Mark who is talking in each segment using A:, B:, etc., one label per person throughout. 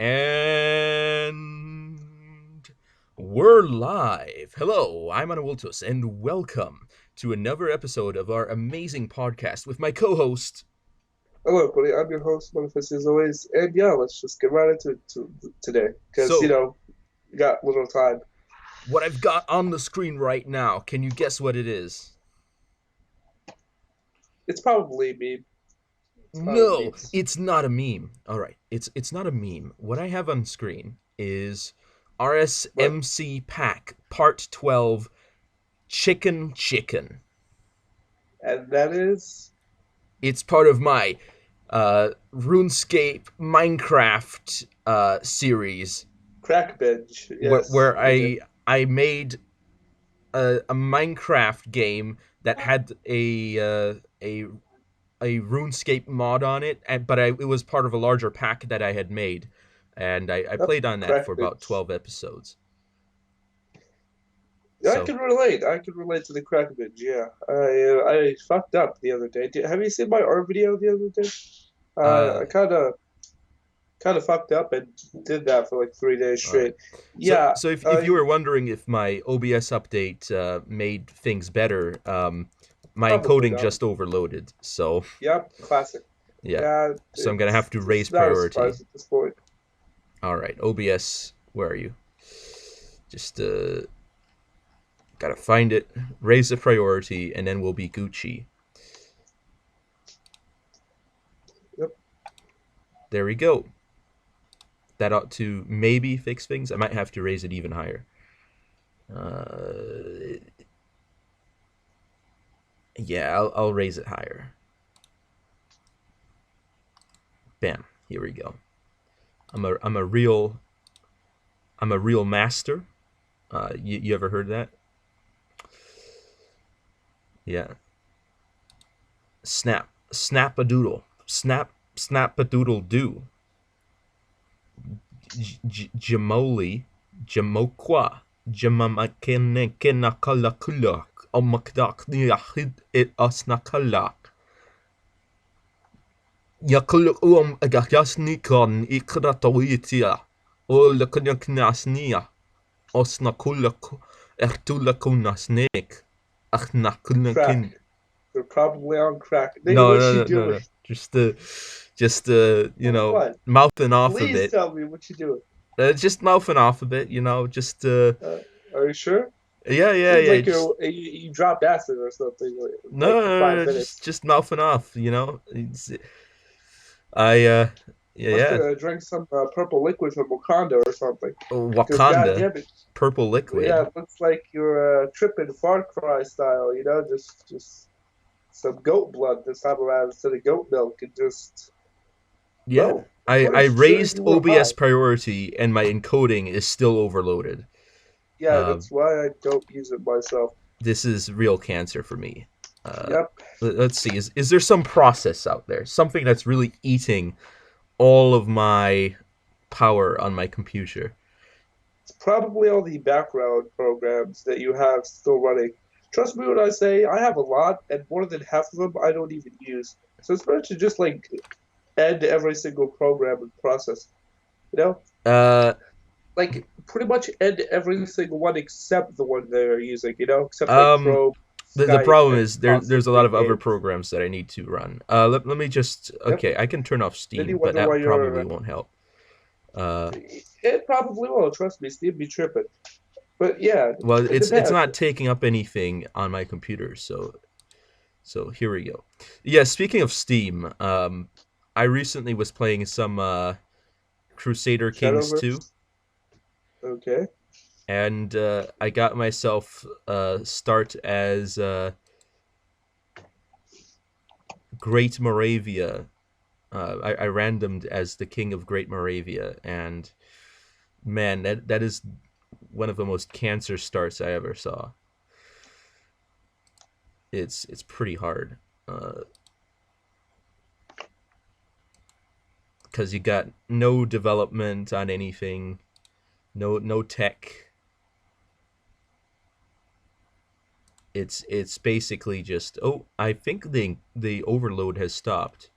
A: And we're live. Hello, I'm Anavultus, and welcome to another episode of our amazing podcast with my co-host.
B: Hello, everybody. I'm your host, Manifest as always. And yeah, let's just get right into today because,
A: So,
B: we got little time.
A: what I've got on the screen right now, can you guess what it is?
B: It's probably me. It's probably
A: No,
B: memes.
A: it's not a meme. All right, it's not a meme. What I have on screen is RSMC Pack Part 12 Chicken Chicken.
B: And that is
A: It's part of my RuneScape Minecraft series
B: Crack Binge.
A: where,
B: Yes.
A: where
B: Okay.
A: I made a Minecraft game that had a RuneScape mod on it, but it was part of a larger pack that I had made, and I
B: Yep.
A: played on that for
B: Crack
A: about
B: Binge.
A: 12 episodes.
B: Yeah, I
A: So
B: can relate. I can relate to the Crack Binge. Yeah. I fucked up the other day. Have you seen my art video the other day?
A: uh
B: I kind of fucked up and did that for like 3 days
A: all right.
B: straight.
A: So
B: Yeah.
A: so if you were wondering if my OBS update made things better, my
B: Probably
A: encoding
B: not.
A: just overloaded. So
B: Yep. Classic.
A: yeah.
B: Yeah,
A: So I'm gonna have to raise
B: it's not a
A: priority.
B: surprise at this point.
A: All right, OBS, where are you? Just gotta find it, raise the priority, and then we'll be Gucci.
B: Yep.
A: There we go. That ought to maybe fix things. I might have to raise it even higher. Uh, yeah, I'll raise it higher. Bam. Here we go. I'm a real master. You ever heard that? Yeah. Snap a doodle. Snap a doodle do. Jamoli, Jamoqua, Jamamakene Kenakalakula, Omakdak Yahid it Asnakalak. Yakuluk Agayasnikon Ikratoitia, O Lakunaknasnia, Osnakulak, Ertulakunasnik,
B: Crack.
A: Achnakunakin.
B: They're probably on crack. Nigga,
A: No,
B: what
A: no,
B: you
A: no, no,
B: doing?
A: no. Just
B: What?
A: mouthing off a
B: Please
A: bit.
B: tell me what you doing.
A: Just mouthing off a bit, just
B: Uh, are you sure?
A: yeah, yeah,
B: Seems
A: yeah.
B: like
A: Just
B: you dropped acid or something
A: no,
B: like
A: no,
B: for
A: no,
B: five
A: no, just
B: minutes.
A: just mouthing off. I yeah,
B: Must
A: yeah.
B: have drank some purple liquid from Wakanda or something. Because
A: Wakanda,
B: goddamn it,
A: purple
B: yeah,
A: liquid.
B: it looks like you're tripping Far Cry style. Just some goat blood this time around instead of goat milk, and just
A: Yeah,
B: no.
A: I
B: Pretty sure
A: raised
B: you were
A: OBS
B: high.
A: priority and my encoding is still overloaded.
B: Yeah,
A: Uh,
B: that's why I don't use it myself.
A: this is real cancer for me. Uh,
B: Yep.
A: let's see. Is there some process out there? Something that's really eating all of my power on my computer?
B: It's probably all the background programs that you have still running. Trust me when I say I have a lot, and more than half of them I don't even use. So it's better to just like end every single program and process. You know,
A: Uh,
B: like pretty much end every single one except the one they're using. Except like
A: um,
B: Chrome,
A: the
B: Skype,
A: problem
B: and
A: is there's a lot
B: possibly
A: of other
B: games.
A: programs that I need to run. Let me just
B: Yep.
A: okay. I can turn off
B: Then you
A: Steam, but
B: wonder why
A: that
B: you're.
A: probably won't help. Uh,
B: It probably will. Trust me, Steve be tripping. But yeah,
A: well,
B: it
A: it's
B: depends.
A: not taking up anything on my computer, so here we go. Yeah, speaking of Steam, I recently was playing some Crusader Kings 2,
B: Shadowverse. Okay.
A: and I got myself start as Great Moravia. I randomed as the King of Great Moravia, and man, that is one of the most cancer starts I ever saw. It's pretty hard because you got no development on anything, no tech. It's basically just, oh, I think the overload has stopped.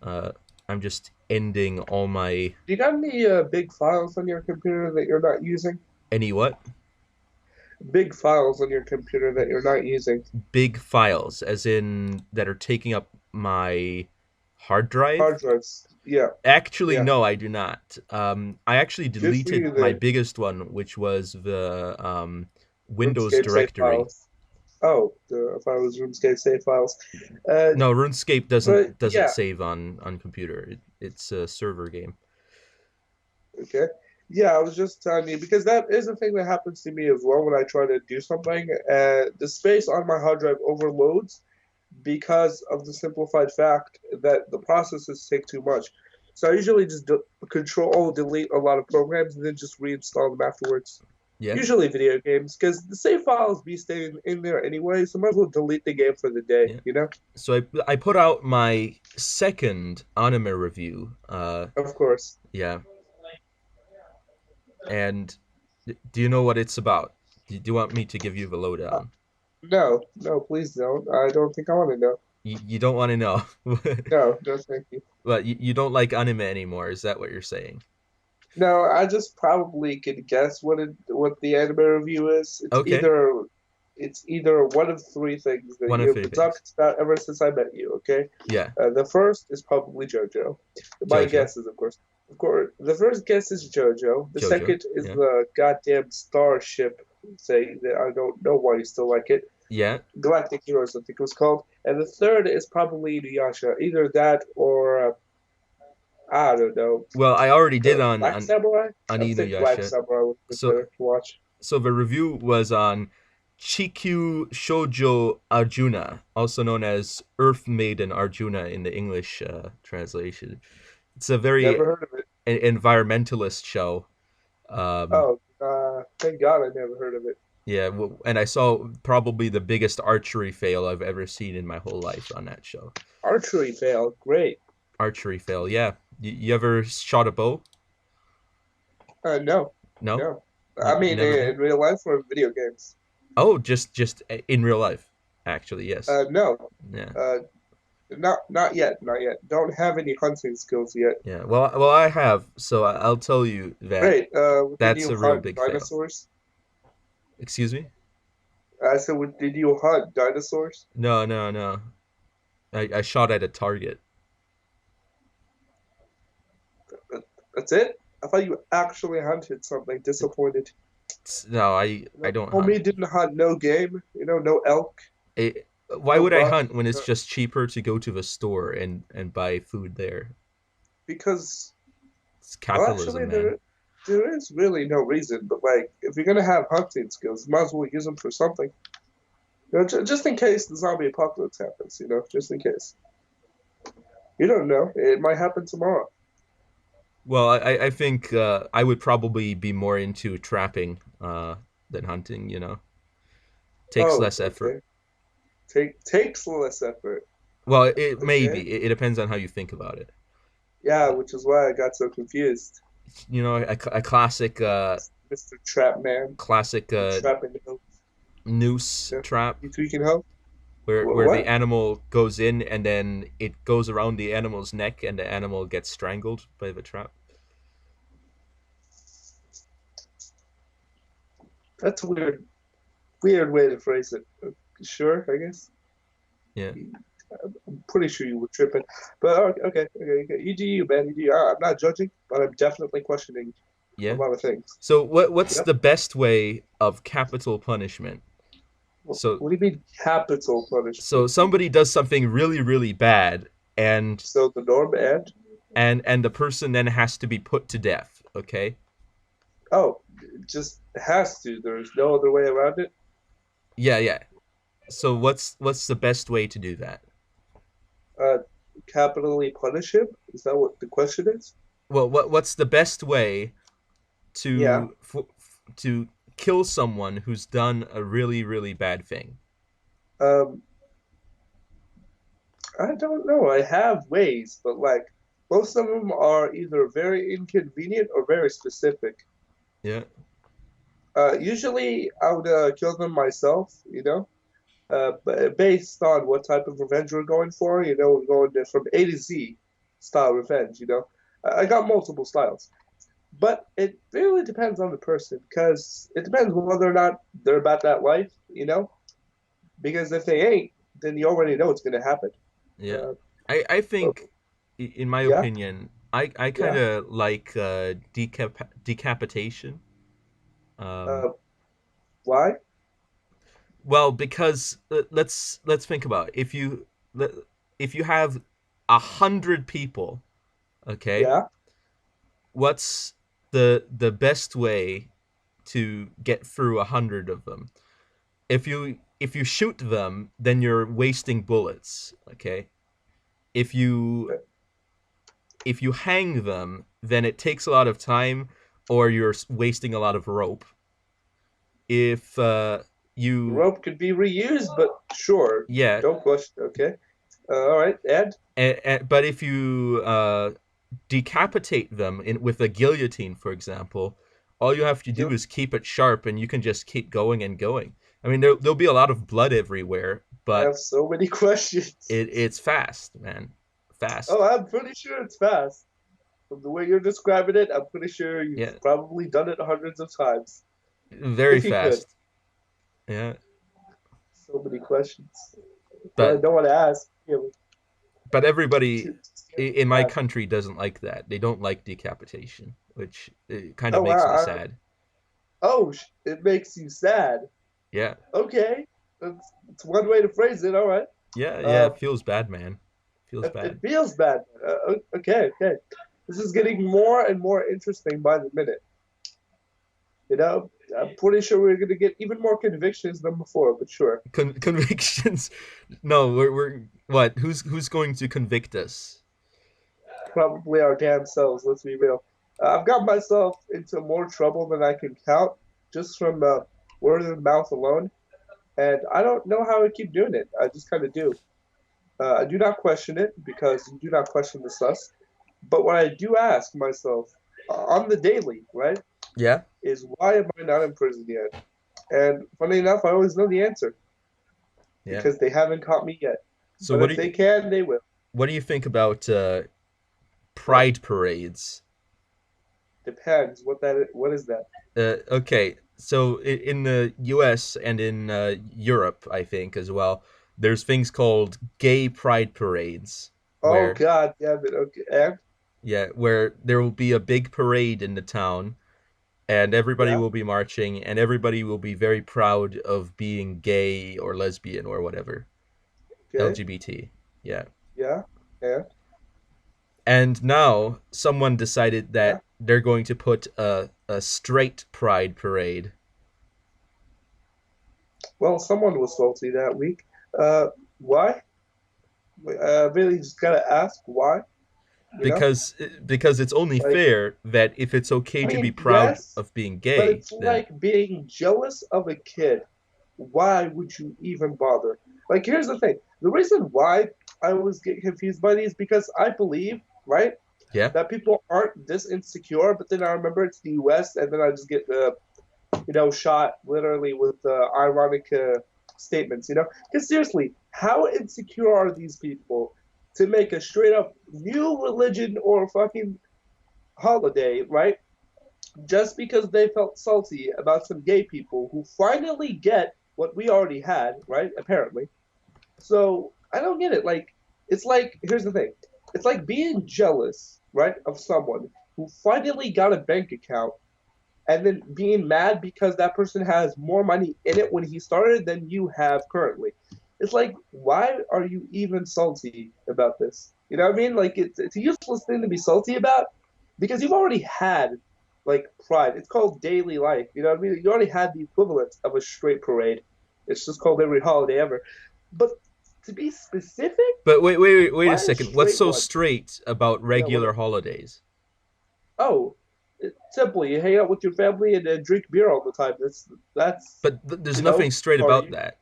A: I'm just ending all my
B: Do you got any big files on your computer that you're not using?
A: any what
B: Big files on your computer that you're not using?
A: big files, as in that are taking up my hard drive.
B: Hard drives. Yeah,
A: Actually,
B: yeah.
A: no, I do not. I actually
B: Good for
A: deleted
B: you
A: my
B: then.
A: biggest one, which was the Windows
B: RuneScape save
A: directory.
B: files. Oh, if I was RuneScape save files. Uh,
A: No, RuneScape
B: but
A: doesn't
B: yeah,
A: save on computer. It's a server game.
B: okay. Yeah, I was just telling you because that is a thing that happens to me as well when I try to do something. The space on my hard drive overloads because of the simplified fact that the processes take too much. So I usually just control delete a lot of programs and then just reinstall them afterwards.
A: Yeah.
B: Usually video games, because the save files be staying in there anyway, so might as well delete the game for the day,
A: Yeah.
B: you know?
A: So I put out my second anime review.
B: Of course.
A: Yeah. And do you know what it's about? Do you want me to give you the
B: Uh,
A: lowdown?
B: no, no, please don't. I don't think I want to know.
A: You don't want to know.
B: No, no, thank you.
A: But you don't like anime anymore. Is that what you're saying?
B: No, I just probably could guess what the anime review is.
A: Okay.
B: It's either one of three things that
A: One of
B: you've
A: three
B: been
A: things.
B: talking about ever since I met you. Okay,
A: Yeah.
B: the first is probably JoJo. My
A: JoJo.
B: guess is, of course, the first guess is JoJo. The
A: JoJo.
B: second is
A: Yeah.
B: the goddamn Starship thing that I don't know why you still like it.
A: Yeah.
B: Galactic Heroes, I think it was called. And the third is probably Inuyasha. Either that or I don't know.
A: Well, I already did
B: Black Samurai?
A: on
B: I think Black
A: Inuyasha.
B: Samurai would be
A: So
B: better to watch.
A: so the review was on Chikyu Shoujo Arjuna, also known as Earth Maiden Arjuna in the English translation. It's a very
B: Never heard of it.
A: environmentalist show. Um,
B: Oh, thank God I never heard of it.
A: yeah, and I saw probably the biggest archery fail I've ever seen in my whole life on that show.
B: Archery fail, great.
A: Archery fail, yeah. You ever shot a bow?
B: No,
A: No,
B: no. I
A: you
B: mean,
A: never did.
B: in real life or in video games?
A: Oh, just in real life, actually, yes.
B: No.
A: Yeah.
B: Uh, not yet, not yet. Don't have any hunting skills yet.
A: Yeah, well, I have, so I'll tell you that
B: Great. Did
A: that's
B: you
A: a real
B: hunt
A: big fail.
B: dinosaurs?
A: Excuse me?
B: I said, did you hunt dinosaurs?
A: No, no, no. I shot at a target.
B: That's it? I thought you actually hunted something. Disappointed.
A: No, I
B: No,
A: don't hunt.
B: homie didn't hunt no game. No elk,
A: Why
B: no
A: would I
B: buck.
A: hunt when it's
B: No,
A: just cheaper to go to the store and buy food there?
B: because
A: It's
B: well, actually,
A: capitalism, man.
B: there is really no reason. But like, if you're gonna have hunting skills, you might as well use them for something. Just in case the zombie apocalypse happens. Just in case. You don't know. It might happen tomorrow.
A: Well, I think I would probably be more into trapping than hunting. Takes
B: Oh,
A: less effort.
B: okay. Takes less effort.
A: Well, it
B: Okay.
A: maybe it depends on how you think about it.
B: Yeah,
A: Uh,
B: which is why I got so confused.
A: a classic
B: Mr. Trapman,
A: classic
B: the trapping host.
A: noose
B: Yeah.
A: trap
B: You tweaking host?
A: where the
B: What?
A: animal goes in and then it goes around the animal's neck and the animal gets strangled by the trap.
B: That's a weird way to phrase it. Sure, I guess.
A: Yeah,
B: I'm pretty sure you were tripping. But okay. You do you, man. You do you. I'm not judging, but I'm definitely questioning a
A: yeah.
B: lot of things.
A: So what's
B: Yep.
A: the best way of capital punishment? So
B: What do you mean capital
A: so
B: punishment?
A: somebody does something really really bad and
B: So the norm and
A: and the person then has to be put to death. Okay.
B: oh, it just has to. There's no other way around it.
A: Yeah, yeah. So what's the best way to do that?
B: Uh, Capitally punish him. Is that what the question is?
A: Well, what's the best way
B: Yeah.
A: to kill someone who's done a really really bad thing?
B: Um, I don't know. I have ways, but like most of them are either very inconvenient or very specific.
A: Yeah.
B: Usually, I would kill them myself, based on what type of revenge we're going for. We're going from A to Z style revenge. I got multiple styles, but it really depends on the person because it depends whether or not they're about that life, you know. Because if they ain't, then you already know it's going to happen.
A: Yeah.
B: Uh,
A: I
B: but
A: think, in my
B: yeah,
A: opinion, I kind
B: yeah.
A: of like decapitation. Um,
B: Uh, why?
A: well, because let's think about it. If you have 100 people, okay,
B: Yeah,
A: what's the best way to get through 100 of them? If you shoot them, then you're wasting bullets. Okay, if you if you hang them, then it takes a lot of time, or you're wasting a lot of rope. If
B: the
A: you
B: rope could be reused, but sure,
A: yeah,
B: don't question. Okay, all right, Ed.
A: but if you decapitate them with a guillotine, for example, all you have to do
B: Gil-
A: is keep it sharp, and you can just keep going and going. I mean, there'll be a lot of blood everywhere,
B: I
A: but
B: have so many questions.
A: it's fast, man,
B: Oh,
A: fast.
B: I'm pretty sure it's fast. From the way you're describing it, I'm pretty sure you've
A: Yeah,
B: probably done it hundreds of times.
A: very
B: If you could.
A: fast. Yeah,
B: So many questions. But I
A: but
B: don't want to ask. Yeah,
A: but everybody
B: too scared
A: in
B: to
A: my
B: ask.
A: country doesn't like that. They don't like decapitation, which kind of
B: Oh,
A: makes me
B: wow.
A: sad.
B: Oh, it makes you sad.
A: Yeah,
B: Okay. That's one way to phrase it. All right.
A: yeah,
B: Uh,
A: it feels bad, man. Feels
B: it
A: bad.
B: feels bad. Okay, okay. This is getting more and more interesting by the minute. You know, I'm pretty sure we're going to get even more convictions than before, but sure.
A: Convictions. No, we're what? Who's going to convict us?
B: Probably our damn selves, let's be real. I've got myself into more trouble than I can count just from word of mouth alone. And I don't know how I keep doing it. I just kind of do. I do not question it because you do not question the sus. But what I do ask myself on the daily, right,
A: Yeah,
B: is why am I not in prison yet? And funny enough, I always know the answer
A: yeah.
B: because they haven't caught me yet.
A: So
B: But if they can, they will.
A: what do you think about
B: What
A: pride parades?
B: depends. What is that?
A: Okay, so in the U.S. and in Europe, I think as well, there's things called gay pride parades,
B: Oh
A: where
B: God, damn it. Okay, and
A: yeah, where there will be a big parade in the town, and everybody
B: yeah,
A: will be marching, and everybody will be very proud of being gay or lesbian or whatever,
B: okay,
A: LGBT. Yeah.
B: yeah, and
A: And now someone decided
B: yeah.
A: that they're going to put a straight pride parade
B: Well, someone was salty that week. Why? Really, just gotta ask why. You know,
A: because it's only
B: like
A: fair that if it's okay
B: I
A: to be
B: mean,
A: proud
B: yes,
A: of being
B: but
A: gay,
B: it's
A: then
B: like being jealous of a kid. Why would you even bother? Like, here's the thing: the reason why I always get confused by these because I believe, right,
A: yeah,
B: that people aren't this insecure. But then I remember it's the U.S. and then I just get shot literally with ironic statements, Because seriously, how insecure are these people to make a straight up new religion or fucking holiday, right? Just because they felt salty about some gay people who finally get what we already had, right? Apparently. So I don't get it. It's like, here's the thing it's like being jealous, right, of someone who finally got a bank account and then being mad because that person has more money in it when he started than you have currently. It's like, why are you even salty about this? You know what I mean? Like, it's a useless thing to be salty about because you've already had, like, pride. It's called daily life. You know what I mean? You already had the equivalent of a straight parade. It's just called every holiday ever. But to be specific,
A: but wait a
B: why a
A: second. What's
B: straight
A: so
B: one?
A: straight about
B: Yeah, what?
A: regular holidays?
B: Oh, it's simple. You hang out with your family and drink beer all the time. That's
A: But there's nothing straight about
B: party,
A: that,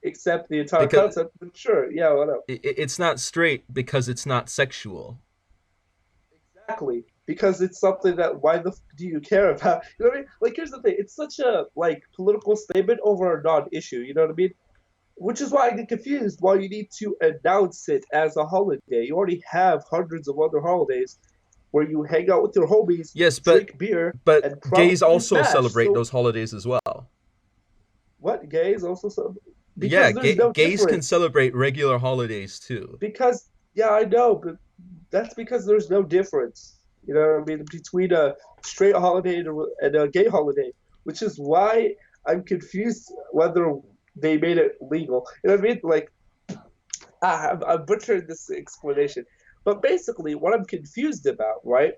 B: except the entire
A: because
B: concept. But sure, yeah, whatever.
A: it's not straight because it's not sexual.
B: Exactly, because it's something that why the do you care about? You know what I mean? Like, here's the thing: it's such a like political statement over a non-issue. You know what I mean? which is why I get confused why you need to announce it as a holiday. You already have hundreds of other holidays where you hang out with your homies,
A: Yes,
B: drink beer,
A: but
B: and
A: gays
B: probably
A: also
B: smash.
A: celebrate
B: So
A: those holidays as well.
B: what gays also
A: Yeah,
B: because there's no
A: gays can
B: difference.
A: celebrate regular holidays too.
B: Because yeah, I know, but that's because there's no difference. You know what I mean? Between a straight holiday and a gay holiday, which is why I'm confused whether they made it legal. You know what I mean? Like, I'm butchering this explanation. But basically, what I'm confused about, right,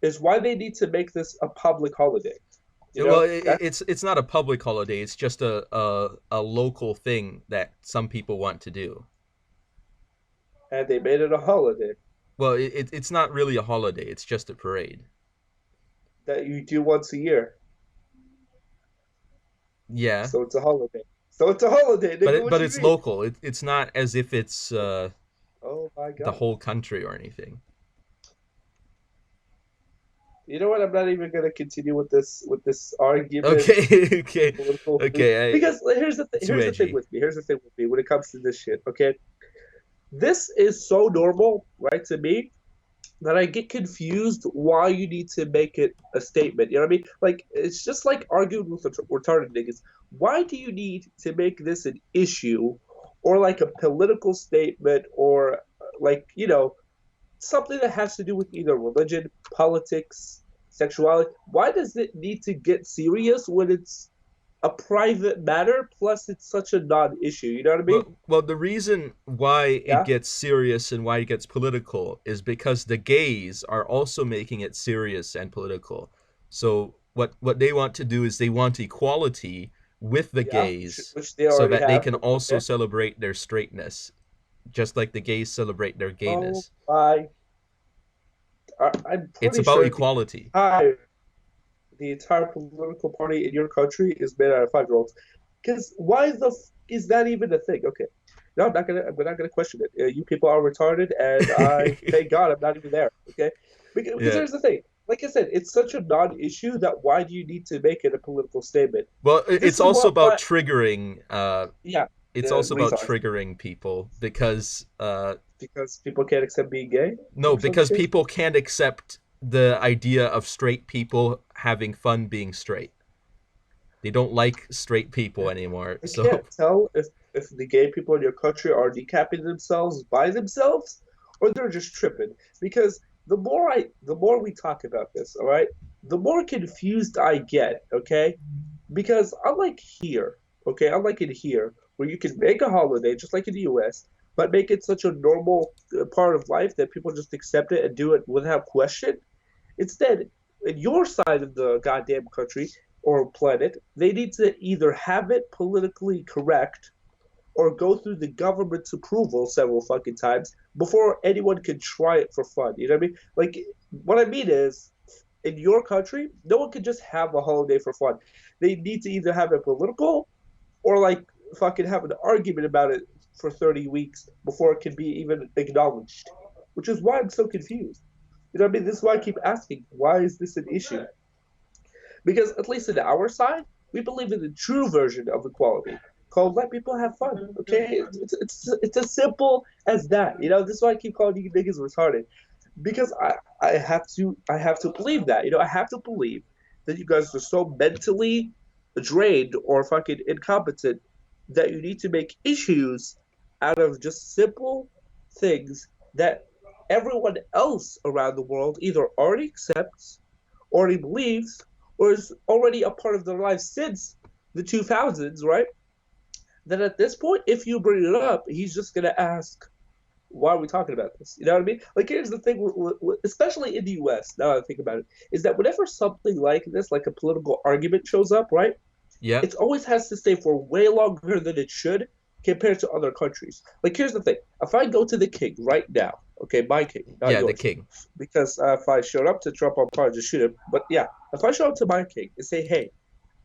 B: is why they need to make this a public holiday. You
A: Well,
B: know, that
A: it's not a public holiday. It's just a local thing that some people want to do.
B: and they made it a holiday
A: Well, it's not really a holiday. It's just a parade.
B: that you do once a year.
A: Yeah,
B: So it's a holiday. So it's a holiday,
A: but
B: nigga. What you
A: it's
B: mean?
A: local. It's not as if it's
B: Oh my
A: the
B: God.
A: whole country or anything.
B: You know what? I'm not even gonna continue with this argument,
A: Okay, okay,
B: political thing,
A: okay.
B: because
A: Too
B: here's the thing
A: edgy.
B: with me. Here's the thing with me when it comes to this shit. Okay, this is so normal, right, to me that I get confused why you need to make it a statement. You know what I mean? Like it's just like arguing with retarded niggas. Why do you need to make this an issue, or like a political statement, or like something that has to do with either religion, politics, sexuality? Why does it need to get serious when it's a private matter? Plus, it's such a non-issue. You know what I mean?
A: Well, the reason why it
B: Yeah,
A: gets serious and why it gets political is because the gays are also making it serious and political. So what they want to do is they want equality with the
B: yeah,
A: gays
B: which they
A: so
B: already
A: that they
B: have.
A: can
B: But
A: also
B: okay.
A: celebrate their straightness, just like the gays celebrate their
B: Oh
A: gayness.
B: my! I'm
A: It's
B: pretty
A: about
B: sure
A: equality.
B: entire the entire political party in your country is made out of 5-year-olds. Because why the is that even a thing? Okay, no, I'm not gonna question it. You people are retarded, and I thank God I'm not even there. Okay, because
A: Yeah.
B: here's the thing. Like I said, it's such a non-issue that why do you need to make it a political statement?
A: Well,
B: This
A: it's
B: is
A: also
B: what
A: about
B: why
A: triggering
B: yeah,
A: it's also about
B: retards
A: triggering people because
B: because people can't accept being gay
A: no,
B: or some
A: because
B: shit.
A: people can't accept the idea of straight people having fun being straight. They don't like straight people anymore.
B: I
A: So,
B: can't tell if the gay people in your country are decapping themselves by themselves or they're just tripping. Because the more we talk about this, all right, the more confused I get, okay? Because unlike here, okay, unlike in here, where you can make a holiday just like in the US, but make it such a normal part of life that people just accept it and do it without question. Instead, in your side of the goddamn country or planet, they need to either have it politically correct or go through the government's approval several fucking times before anyone can try it for fun. You know what I mean? Like, what I mean is, in your country, no one can just have a holiday for fun. They need to either have it political or like fucking have an argument about it for 30 weeks before it can be even acknowledged, which is why I'm so confused. You know what I mean? This is why I keep asking, why is this an issue? Because at least in our side, we believe in the true version of equality called let people have fun. Okay, it's as simple as that. You know, this is why I keep calling you niggas retarded because I have to believe that. You know, I have to believe that you guys are so mentally drained or fucking incompetent that you need to make issues out of just simple things that everyone else around the world either already accepts, already believes, or is already a part of their life since the 2000s, right? Then at this point, if you bring it up, he's just gonna ask, "Why are we talking about this?" You know what I mean? Like, here's the thing, especially in the U.S. Now that I think about it, is that whenever something like this, like a political argument, shows up, right?
A: yeah,
B: It always has to stay for way longer than it should compared to other countries. Like, here's the thing: if I go to the king right now, okay, my king, not
A: yeah, the
B: yours,
A: king.
B: because if I showed up to Trump, I'll probably just shoot him. But yeah, if I show up to my king and say, "Hey,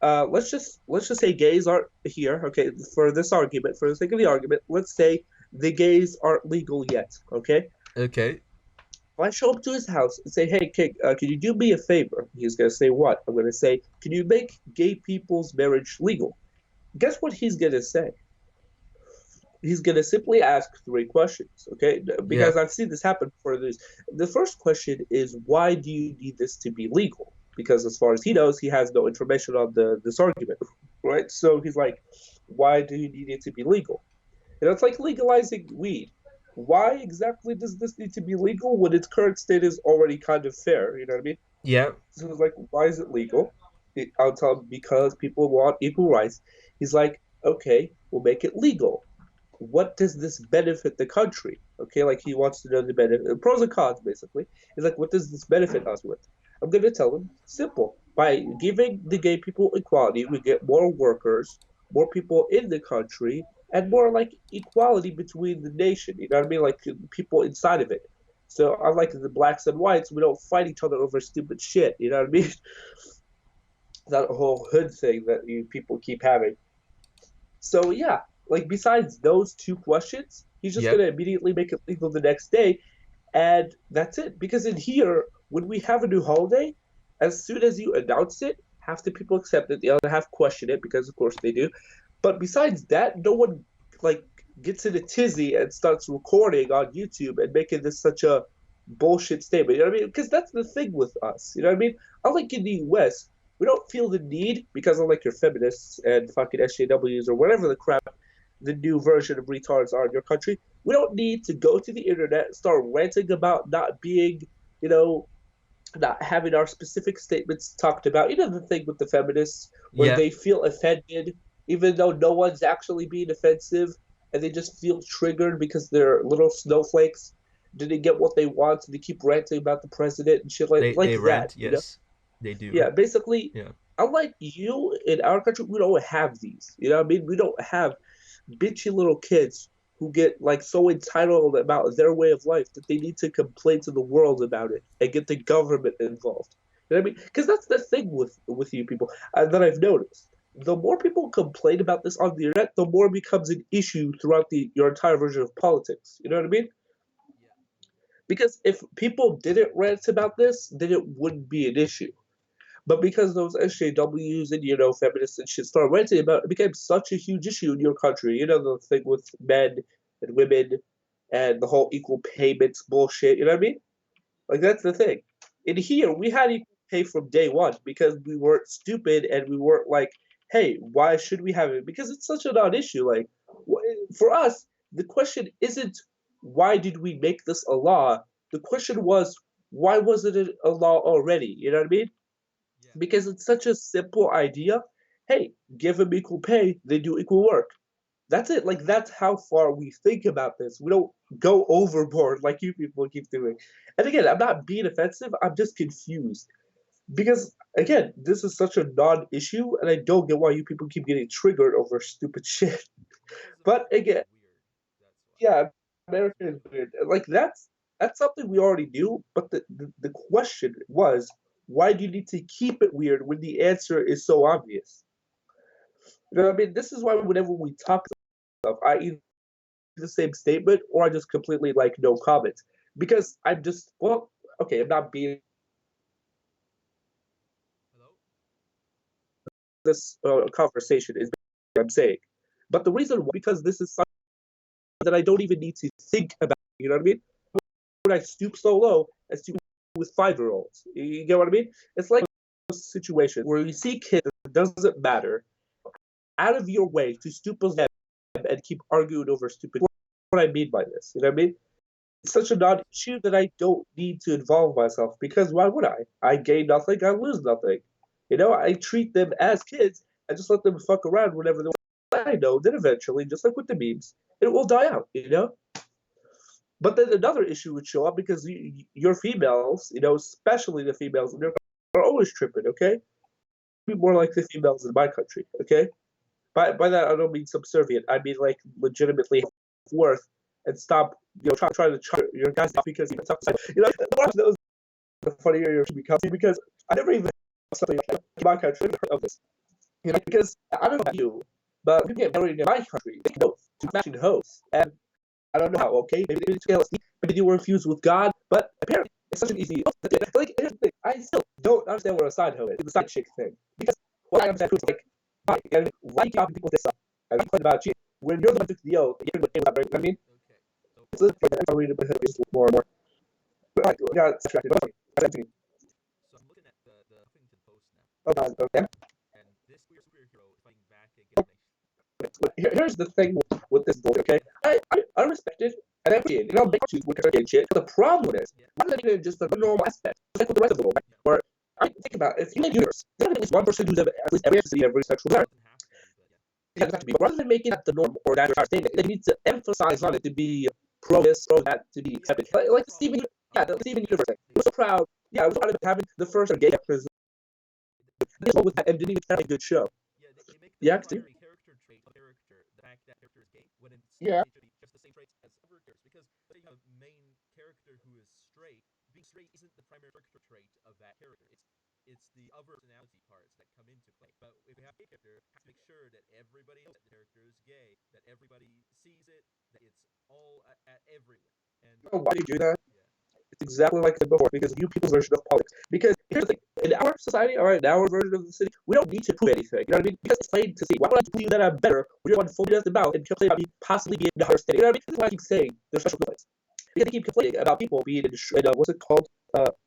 B: let's just say gays aren't here," okay, for this argument, for the sake of the argument, let's say the gays aren't legal yet, okay.
A: Okay,
B: If I show up to his house and say, "Hey, King, can you do me a favor?" He's gonna say, "What?" I'm gonna say, "Can you make gay people's marriage legal?" Guess what he's gonna say? He's gonna simply ask three questions, okay?
A: Yeah.
B: Because I've seen this happen for this. The first question is, why do you need this to be legal? Because as far as he knows, he has no information on this argument, right? So he's like, why do you need it to be legal? It's like legalizing weed. Why exactly does this need to be legal when its current state is already kind of fair? You know what I mean?
A: Yeah.
B: So it's like, why is it legal? I'll tell him because people want equal rights. He's like, okay, we'll make it legal. What does this benefit the country? Okay, like he wants to know the benefit, pros and cons, basically. He's like, what does this benefit us with? I'm going to tell him, simple. By giving the gay people equality, we get more workers, more people in the country, and more like equality between the nation. You know what I mean? Like people inside of it. So unlike the blacks and whites, we don't fight each other over stupid shit. You know what I mean? That whole hood thing that you people keep having. So yeah, like besides those two questions, he's just
A: Yep.
B: gonna immediately make it legal the next day, and that's it. Because in here, when we have a new holiday, as soon as you announce it, half the people accept it, the other half question it because of course they do. But besides that, no one like gets in a tizzy and starts recording on YouTube and making this such a bullshit statement. You know what I mean? Because that's the thing with us. You know what I mean? Unlike in the US, we don't feel the need because unlike your feminists and fucking SJWs or whatever the crap the new version of retards are in your country, we don't need to go to the internet and start ranting about not being, you know, not having our specific statements talked about. You know the thing with the feminists where
A: Yeah.
B: they feel offended even though no one's actually being offensive and they just feel triggered because they're little snowflakes. Did they get what they want? So they keep ranting about the president and shit like
A: They
B: that,
A: rant.
B: you know?
A: Yes, they do.
B: Yeah, basically,
A: Yeah.
B: unlike you in our country, we don't have these. You know what I mean? We don't have bitchy little kids who get like so entitled about their way of life that they need to complain to the world about it and get the government involved. You know what I mean? Because that's the thing with you people that I've noticed. The more people complain about this on the internet, the more it becomes an issue throughout the your entire version of politics. You know what I mean? Because if people didn't rant about this, then it wouldn't be an issue. But because those SJWs and feminists and shit started ranting about it, it became such a huge issue in your country. You know the thing with men and women and the whole equal payments bullshit. You know what I mean? Like that's the thing. In here, we had equal pay from day one because we weren't stupid and we weren't like, hey, why should we have it? Because it's such a non-issue. Like for us, the question isn't why did we make this a law. The question was why wasn't it a law already? You know what I mean? Because it's such a simple idea. Hey, give them equal pay, they do equal work. That's it. Like that's how far we think about this. We don't go overboard like you people keep doing. And again, I'm not being offensive. I'm just confused because again, this is such a non-issue, and I don't get why you people keep getting triggered over stupid shit. But again, yeah, America is weird. Like that's something we already knew. But the question was, why do you need to keep it weird when the answer is so obvious? You know what I mean? This is why whenever we talk stuff, I either the same statement or I just completely like no comment because I'm just well, okay, I'm not being this conversation is I'm saying, but the reason why because this is something that I don't even need to think about. You know what I mean? When I stoop so low as to with 5-year-olds, you get what I mean? It's like those situations where you see kids that doesn't matter out of your way to stoop them and keep arguing over stupid. What I mean by this, you know what I mean? It's such a non-issue that I don't need to involve myself because why would I? I gain nothing, I lose nothing. You know, I treat them as kids and just let them fuck around whenever they want. I know that eventually, just like with the memes, it will die out, you know? But then another issue would show up because your females, especially the females in your country, are always tripping, okay? Be more like the females in my country, okay? By that I don't mean subservient. I mean like legitimately worth and stop trying to charge your guys off because the more those the funnier your becomes because I never even something like in my country of this. Because I don't know about you, but we get married in my country, they go to fashion hosts. And I don't know how, okay? Maybe they didn't maybe they were infused with God, but apparently it's such an easy like here's the thing. I still don't understand what a side hoe is. It's a side chick thing. Because what I understand is like and like people this stuff. I complain about you when you're the one who took the oath, you're the one right? I mean,
A: Okay. So
B: it's like I'm reading just more and more. But I got distracted.
A: so I'm looking at the Huffington Post now,
B: Oh God, okay.
A: and this queer superhero is fighting back against the nation.
B: But here's the thing with this book, okay? I respect it and I appreciate it. You know, big cartoons with cartoon shit. But the problem is,
A: Yeah.
B: why not make it just a normal aspect? Just like with the rest of the world, right?
A: Yeah.
B: Where I mean, think about it. If you make a universe, there's at least one person who's at least every episode every sexual
A: Well,
B: desire.
A: it doesn't have to be, but yeah.
B: It doesn't have to be. But rather than making that the norm or that entire thing, they need to emphasize on it to be pro this, pro that, to be
A: Yeah,
B: accepted.
A: and that's
B: Like
A: the
B: the
A: problem.
B: Yeah, the Steven Universe thing. We're so proud. Yeah, I was proud of having the first gay episode with that and didn't even have a good show.
A: Yeah, they make the
B: Yeah, Steve?
A: primary character trait of character the fact that character is gay, when instead
B: Yeah.
A: it should be just the same traits as other characters. Because let's say you have a main character who is straight, being straight isn't the primary character trait of that character. It's the other personality parts that come into play. But if you have a gay character, you have to make sure that everybody knows that the character is gay, that everybody sees it, that it's all at everywhere. And
B: Oh, why do you do that?
A: yeah,
B: It's exactly like I said before, because you people's version of politics. Because here's the thing, in our society, all right, in our version of the city, we don't need to prove anything. You know what I mean? Because it's plain to see. Why would I prove you that I'm better when you're the one fully just about and complaining about me possibly being the hardest thing? You know what I mean? This is why I keep saying there's special feelings. Because they keep complaining about people being in what's it called?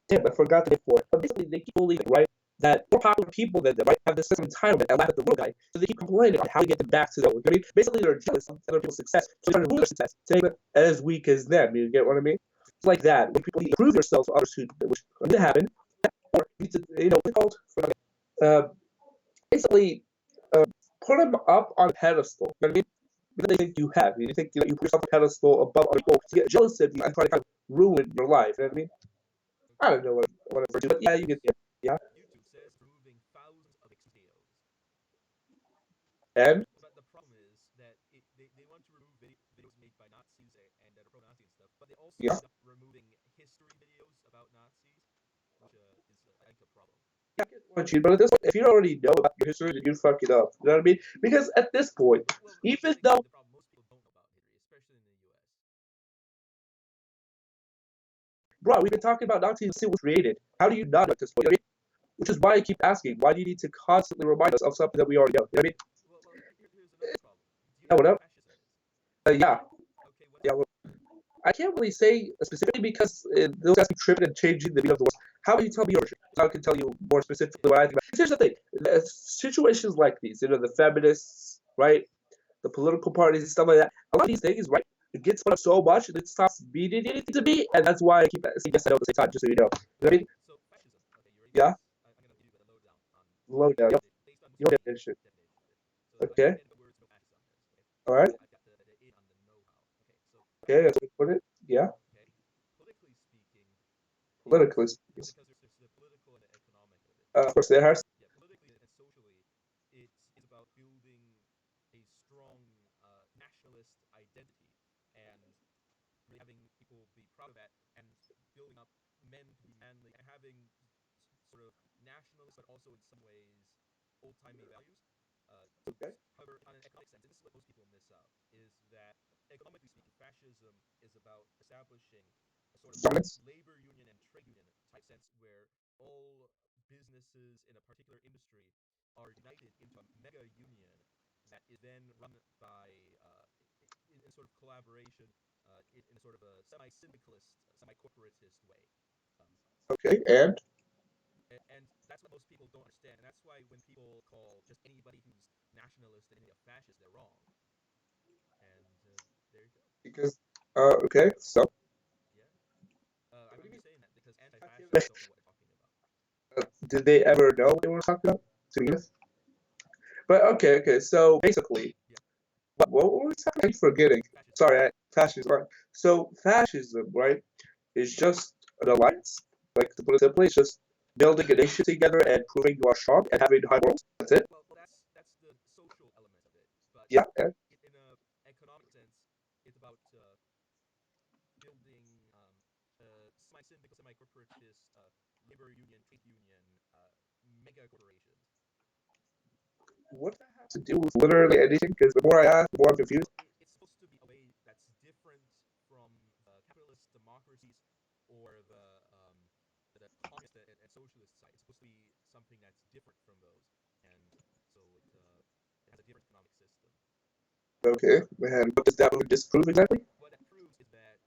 B: Damn, I forgot the name for it. But basically, they keep believing, right, that more popular people than them, right, have this sense of entitlement and laugh at the little guy. So they keep complaining about how to get them back to them. You know what I mean? Basically, they're jealous of other people's success. So they're trying to ruin their success to make it as weak as them. You get what I mean? It's like that. When people need to prove themselves to others, which didn't happen, or need to, what's it called? Uh, basically, uh, put them up on a pedestal. You know what I mean? Because they think you have. You think you put yourself on a pedestal above other people to get jealous of you and try to kind of ruin your life. You know what I mean? I
A: okay.
B: don't know what I'm but yeah, you get the yeah.
A: YouTube says removing thousands of videos.
B: And
A: But the problem is that they want to remove videos made by Nazis and that are pro-Nazi and stuff, but they also
B: yeah,
A: end up removing history videos about Nazis, which is, I think, a problem.
B: I get what you. But at this point, if you already know about your history, then you fuck it up. You know what I mean? Because at this point,
A: Well,
B: even
A: that's exactly
B: though
A: the problem. Most people don't know about history, especially in the U.S.
B: bro, we've been talking about Nazi since it was created. How do you not know at this point? You know what I mean? Which is why I keep asking, why do you need to constantly remind us of something that we already know? You know what I mean?
A: Well, here's another problem. Do you
B: Yeah,
A: know
B: what
A: what
B: up?
A: fascism is?
B: Yeah,
A: Okay, what
B: yeah.
A: is it?
B: Well, I can't really say specifically because those guys keep tripping and changing the meaning of the words. How about you tell me yours? So I can tell you more specifically
A: Okay,
B: what I think. Here's the thing: situations like these, the feminists, right? The political parties and stuff like that. A lot of these things, right? It gets put up so much that it stops being anything to be, and that's why I keep saying yes and no at the same time, just so you know. You know what I
A: okay.
B: mean?
A: So fascism. Okay, you ready for
B: Yeah.
A: this? I'm gonna give you a lowdown on
B: Low down. Yep.
A: based on
B: Your
A: Mussolini's
B: definition.
A: definition of it. So I
B: Okay.
A: translated the words no fascism is. Okay,
B: All right.
A: so I've got the in on the know-how. Okay, so
B: Okay.
A: fascism.
B: That's what you put it. Yeah.
A: Okay, politically speaking,
B: Politically
A: it's
B: speaking.
A: because there's the political and the economic of it.
B: Of course, there has.
A: Yeah, politically and socially, it is about building a strong nationalist identity and really having people be proud of that and building up men to be manly and having sort of nationalist but also in some ways old-timey values.
B: Okay.
A: However, on an economic sense, and this is what most people miss out, is that economically speaking, fascism is about establishing a sort of
B: Dominance.
A: labor union and trade union type sense where all businesses in a particular industry are united into a mega union that is then run by in sort of collaboration in a sort of a semi-syndicalist, semi-corporatist way. Um,
B: Okay. And
A: and that's what most people don't understand. And that's why when people call just anybody who's nationalist and anybody a fascist, they're wrong. And there you go.
B: because okay. So
A: Yeah.
B: what do
A: I'm
B: you
A: just saying that because
B: mean?
A: anti-fascists don't know what they're talking about.
B: Did they ever know what they were talking about to begin with? But okay. Okay. So basically,
A: Yeah.
B: what were we talking? I'm forgetting.
A: Fascism.
B: Sorry, fascism. So fascism, right, is just an alliance. Like to put it simply, it's just building a nation together and proving you are strong and having high morals. That's it.
A: Well, that's the social element of it. But
B: Yeah. And
A: in a economic sense, it's about building semi-syndical, semi-corporatist labor union, trade union, mega corporations.
B: what does that have to do with literally anything? Because the more I ask, the more I'm confused.
A: Well, it's supposed to be a way that's different from the capitalist democracies or the communist and socialist side. It's supposed to be something that's different from those, and so it has a different economic system.
B: Okay, and what does that disprove exactly?
A: What that proves is that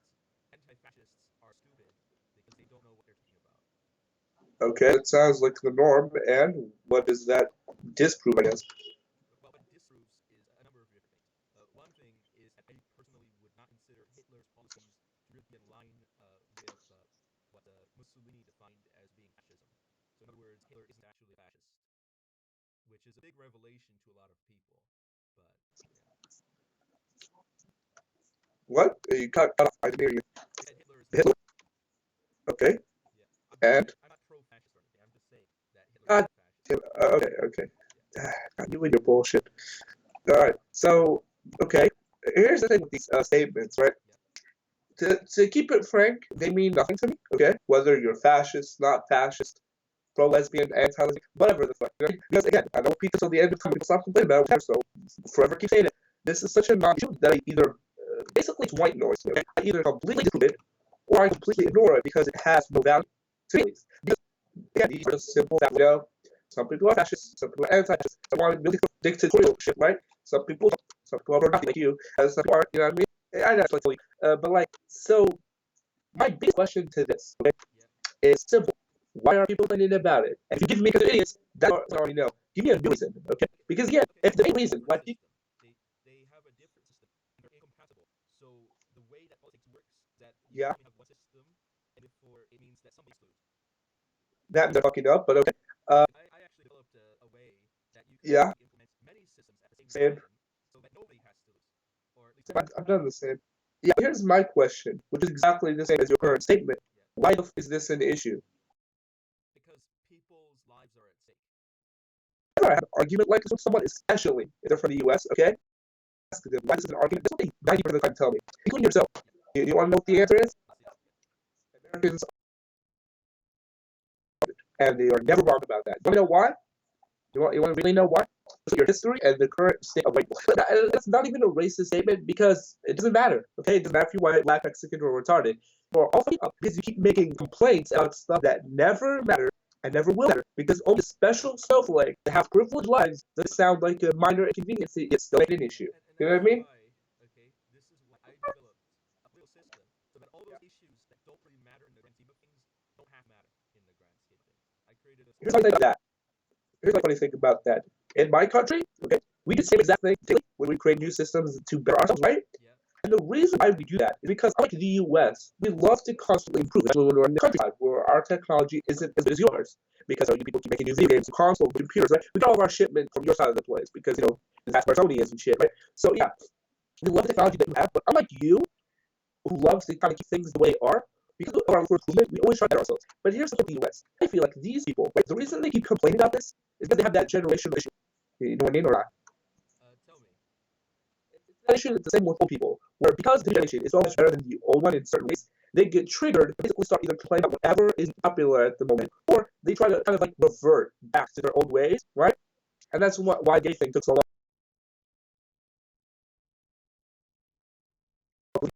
A: anti-fascists are stupid because they don't know what they're talking about.
B: Okay, it sounds like the norm. And what does that disprove, I guess?
A: Well, what it disproves is a number of different things. One thing is that I personally would not consider Hitler's policies to really be in line with what Mussolini defined as being fascism. So, in other words, Hitler isn't actually a fascist, which is a big revelation to a lot of people. But yeah,
B: What? You cut off. I didn't hear you.
A: I said Hitler is not a
B: Hitler.
A: fascist.
B: Okay,
A: Yeah,
B: and
A: I'm not pro-fascist or anything. I'm just saying that Hitler
B: God,
A: isn't a fascist.
B: okay, okay.
A: Yeah.
B: God, you and your bullshit. All right, so okay. Here's the thing with these statements, right?
A: Yeah.
B: To keep it frank, they mean nothing to me. Okay, whether you're fascist, not fascist, pro lesbian, anti lesbian, whatever the fuck. You know? Because again, I don't peak until the end of time. People stop complaining about it, so forever keep saying it. This is such a non-issue that I either basically it's white noise. Okay? I either completely disprove it or I completely ignore it because it has no value to me. Because again, these are just simple that we know. Some people are fascists, some people are anti-fascists, some want really dictatorial shit, right? Some people are nothing like you, and some people are, you know what I mean? I know it's like, but like, so my big question to this, okay,
A: Yeah.
B: is simple. Why are people complaining about it? And if you give me because they're idiots, that's what I already know. Give me a new reason, okay? Because again,
A: Okay,
B: if the
A: they
B: main
A: have a
B: reason why
A: different
B: people
A: system. They have a different system. And they're incompatible. So the way that politics works is that you can
B: yeah,
A: only have one system, and therefore it means that somebody excludes.
B: that they're fucking up, but okay.
A: And I actually developed a way that you could
B: Yeah,
A: actually implement many systems at the same
B: same.
A: time, so that nobody has to lose, or at least nobody
B: I've
A: loses.
B: done the same. Yeah, here's my question, which is exactly the same as your current statement.
A: Yeah,
B: Why the f is this an issue?
A: because people's lives are at stake.
B: Whenever I have an argument like this with someone, especially if they're from the US, okay? Ask them, why this is an argument? That's what they 90% of the time tell me, including yourself.
A: Yeah,
B: You want to know what the answer is?
A: let's see.
B: Americans, and they are never wrong about that. You want to know why? You want to really know why? Look at your history and the current state of white people. That's not even a racist statement because it doesn't matter. Okay, it doesn't matter if you're white, black, Mexican, or retarded. Or all fucking up because you keep making complaints about stuff that never matter and never will matter. Because only special snowflakes that have privileged lives that sound like a minor inconvenience, it's still an issue.
A: And
B: You
A: this
B: know
A: is
B: what I mean?
A: why, okay, this is why I developed a political system so that all those issues that don't really matter in the grand scheme of things don't have to matter in the grand scheme of things. I created a
B: Here's
A: system
B: what I
A: that
B: think
A: makes
B: about
A: sense.
B: that. Here's my funny thing about that. In my country, okay, we do the same exact thing daily when we create new systems to better ourselves, right?
A: Yeah,
B: And the reason why we do that is because, unlike the US, we love to constantly improve, especially when we're in the countryside where our technology isn't as good as yours. Because you people keep making new video games, consoles, computers, right? We get all of our shipment from your side of the place because, you know, that's where Sony is and shit, right? So, yeah, we love the technology that you have, but unlike you, who loves to kind of keep things the way they are, because of our improvement, we always try to better ourselves. But here's the thing with the US. I feel like these people, right, the reason they keep complaining about this is because they have that generational issue. You know what I mean or not?
A: tell me.
B: It's the same with old people, where because the generation is so much better than the old one in certain ways, they get triggered and basically start either complaining about whatever is popular at the moment, or they try to kind of like revert back to their old ways, right? And that's why gay thing took so long.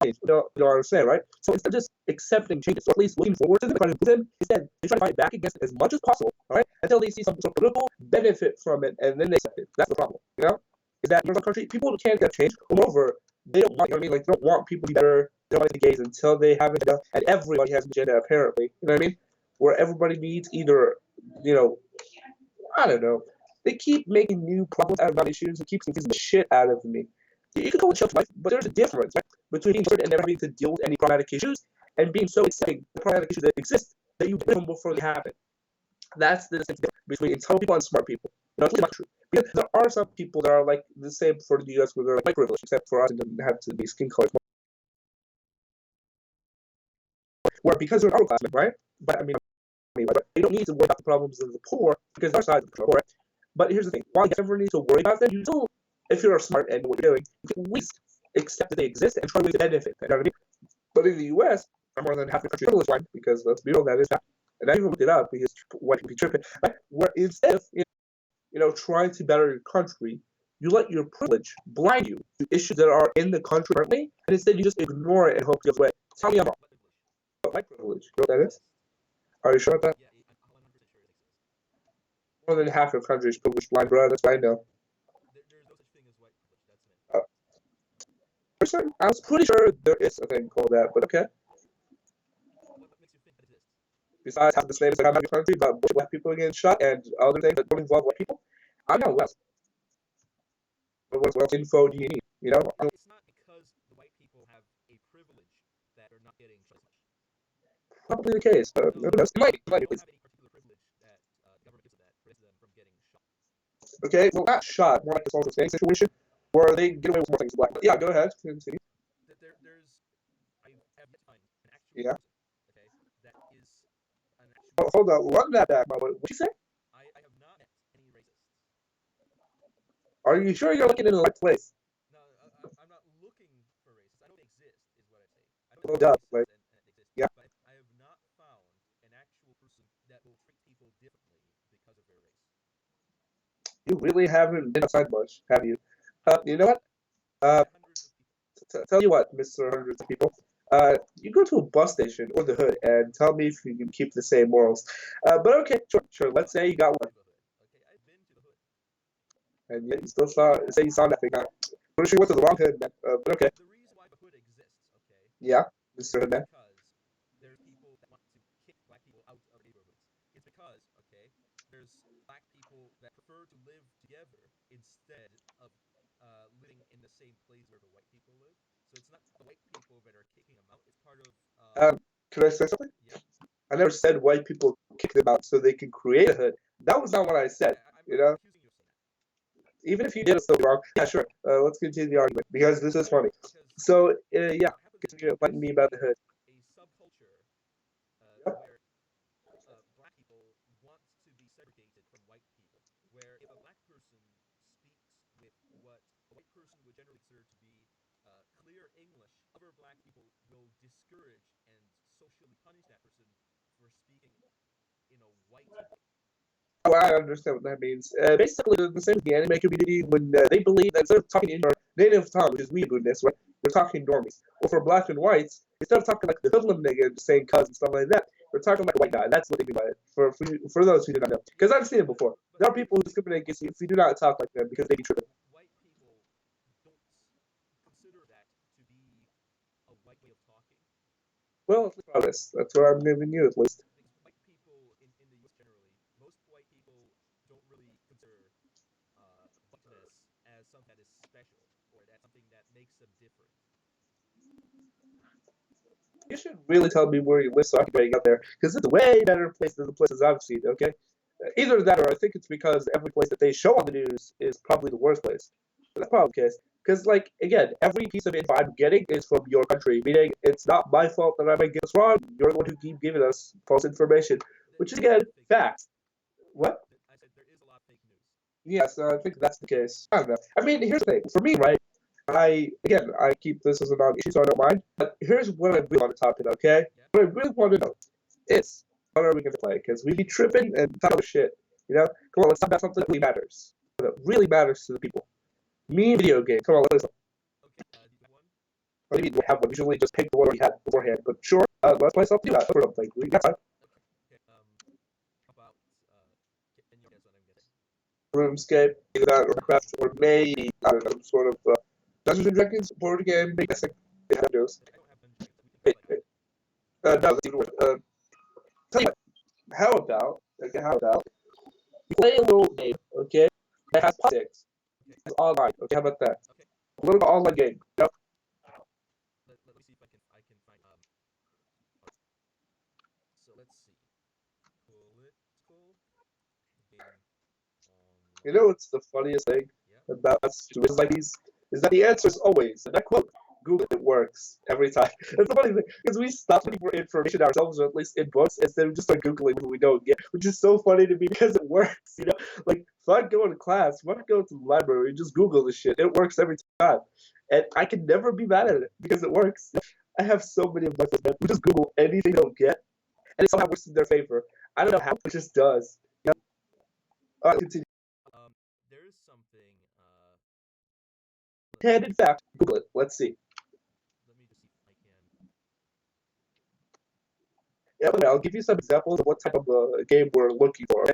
B: You know what I'm saying, right? So instead of just accepting changes, or at least looking forward to them, trying to improve them, instead they try to fight back against it as much as possible, all right? Until they see some sort of political benefit from it, and then they accept it. That's the problem, you know? Is that in our country, people can't get change. Moreover, they don't want, you know what I mean? Like, they don't want people to be better. They don't want the gays until they have an agenda, and everybody has an agenda, apparently. You know what I mean? Where everybody needs either, you know, I don't know. They keep making new problems out of non-issues. It keeps confusing the shit out of me. You can call it shelter life, but there's a difference, right, between being sheltered and never having to deal with any problematic issues and being so accepting the problematic issues that exist that you deal with them before they happen. That's the distinction between intelligent people and smart people. You know, it's really not true. Because there are some people that are like the same for the US where they're like white privilege, except for us, it doesn't have to be skin color. Where because they're an upperclassmen, right? But I mean, they don't need to worry about the problems of the poor because our side of the poor, right? But here's the thing: while you never need to worry about them, you still, if you're smart and know what you're doing, you can at least accept that they exist and try to benefit. You know what I mean? But in the U.S., I'm more than half the country privilege line because let's be real, that is not. And I even looked it up because white people be tripping. Right? Where instead of trying to better your country, you let your privilege blind you to issues that are in the country currently, and instead you just ignore it and hope it goes away. Tell me I'm wrong.
A: What privilege?
B: But white privilege, you know
A: It
B: what that is?
A: exists.
B: Are you sure about that?
A: Yeah, I'm 100% sure it exists.
B: More than half of the country is privilege blind, bro. That's what I know.
A: There's no such thing as white privilege. That's an myth.
B: I was pretty sure there is a thing called that, but okay.
A: What makes you think that exists?
B: Besides having the same as like I'm country about black people getting shot and other things that don't involve white people, I know what else. What else info do you need? You know,
A: It's not because the white people have a privilege that they're not getting shot as much.
B: probably the case, but
A: No,
B: who knows? It might, it
A: they
B: might
A: don't
B: be.
A: have any particular privilege that the government gives them that prevents them from getting shot.
B: Okay, well, not shot, more like a social standing situation where they get away with more things black. But yeah, go ahead. Continue.
A: There's I have yet to find an actual
B: Yeah.
A: person, okay, that is an actual.
B: Hold on, run that back. What you say?
A: I have not met any racists.
B: Are you sure you're looking in the right place?
A: No, I'm not looking for racists. I know they exist, is what I'm saying. I know
B: Well,
A: there are
B: duh,
A: racists
B: like,
A: and they exist,
B: yeah.
A: but I have not found an actual person that will treat people differently because of their race.
B: You really haven't been outside much, have you?
A: I
B: You know what?
A: I've
B: Uh,
A: met hundreds of people.
B: tell you what, Mr. Hundreds of People. You go to a bus station or the hood and tell me if you can keep the same morals. But okay, sure, sure. Let's say you got
A: Been
B: one,
A: to the hood. Okay, I've been to the hood.
B: and yet you still say you saw nothing. Pretty sure you went to the wrong hood, man. But okay,
A: The reason why the hood exists, okay,
B: yeah, Mr.
A: isn't
B: Hoodman.
A: because there's people that want to kick black people out of neighborhoods. It's because, okay, there's black people that prefer to live together instead of living in the same place where the white people live. So it's not the white people that are kicking them out. It's part of,
B: Um, could I say something?
A: yeah.
B: I never said white people kick them out so they can create a hood. That was not what I said. You
A: I'm not
B: know,
A: accusing you of saying that.
B: even if you did, it's still wrong. Yeah, sure. Let's continue the argument because this is funny.
A: Because
B: So, yeah,
A: what happens is
B: continue enlightening
A: there's
B: me about the hood.
A: a subculture
B: Yep.
A: where black people want to be segregated from white people. Where if a black person speaks with what a white person would generally consider to be clear English, other black people will discourage and socially punish that person for speaking in a white way.
B: Oh, I understand what that means. Basically, the same as the anime community when they believe that instead of talking in your native tongue, which is weebuness, right, you're talking normies. Or for black and whites, instead of talking like the hoodlum nigga and just saying cuz and stuff like that, we're talking like a white guy. That's what they mean by it. For those who do not know, because I've seen it before.
A: But
B: There are people who discriminate against you if you do not talk like them because they be tripping.
A: white people don't consider that to be a white way of talking.
B: Well, let's be honest. That's what I'm giving you at least.
A: Because white people in the U.S. generally, most white people don't really consider whiteness as something that is special or as something that makes them different.
B: You should really tell me where you live so I can break out there, because it's a way better place than the places I've seen. Okay, either that or I think it's because every place that they show on the news is probably the worst place. But that's probably the case. Because, like, again, every piece of info I'm getting is from your country, meaning it's not my fault that I might get this wrong. You're the one who keep giving us false information, which is,
A: There is a
B: again,
A: lot of fake news.
B: facts. What?
A: I said there is a lot of fake news.
B: Yes, I think that's the case. I don't know. I mean, here's the thing. For me, right, I keep this as a non-issue, so I don't mind. But here's what I really want to talk about, okay?
A: Yeah.
B: What I really want to know is, what are we going to play? Because we be tripping and talking about shit, you know? Come on, let's talk about something that really matters. That really matters to the people. Me, video game. Come on, let's
A: Okay. Do you have one?
B: what do you mean we have one? Usually just pick the one we had beforehand. But sure, let's play something new. Or something. We got time.
A: Okay. Okay. How about can you guess what I'm gonna say?
B: RuneScape, either that or Craft, or maybe, I don't know, some sort of Dungeons and Dragons board game. Maybe that's like, yeah, that goes.
A: Okay. I don't have Dungeons and Dragons. We can
B: Wait,
A: play that.
B: wait. No, that's even worse. Tell you what, how about, you play a little game, okay, that has politics.
A: Okay.
B: It's online, okay, how about that?
A: Okay.
B: A little online game, you know?
A: Let me see if I can find So let's see. Political game
B: You know
A: online.
B: what's the funniest thing
A: Yeah.
B: about situations like these? Is that the answer is always, and I quote, Google, it works every time. It's the funny thing, because we stop looking for information ourselves, or at least in books, instead of just start Googling what we don't get, which is so funny to me because it works, you know? Like, if I go to class, if I go to the library, just Google this shit, it works every time. And I can never be mad at it because it works. I have so many of my friends who just Google anything they don't get, and it somehow works in their favor. I don't know how, it just does. You know? Continue.
A: There is something.
B: And in fact, Google it. Let's see.
A: Let me just see if I can.
B: Yeah, I'll give you some examples of what type of game we're looking for. Okay?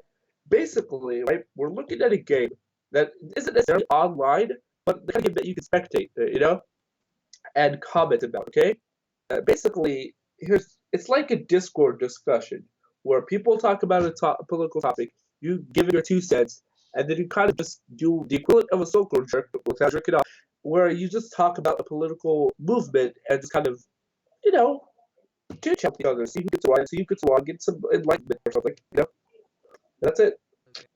B: Basically, right, we're looking at a game that isn't necessarily online, but the kind of game that you can spectate. You know, and comment about. Okay, basically, here's it's like a Discord discussion where people talk about a political topic. You give your 2 cents, and then you kind of just do the equivalent of a circle jerk without jerking off, where you just talk about a political movement and just kind of, you know, chit chat with each other, see who gets right, see who gets wrong, get some enlightenment or something. That's it.
A: Okay,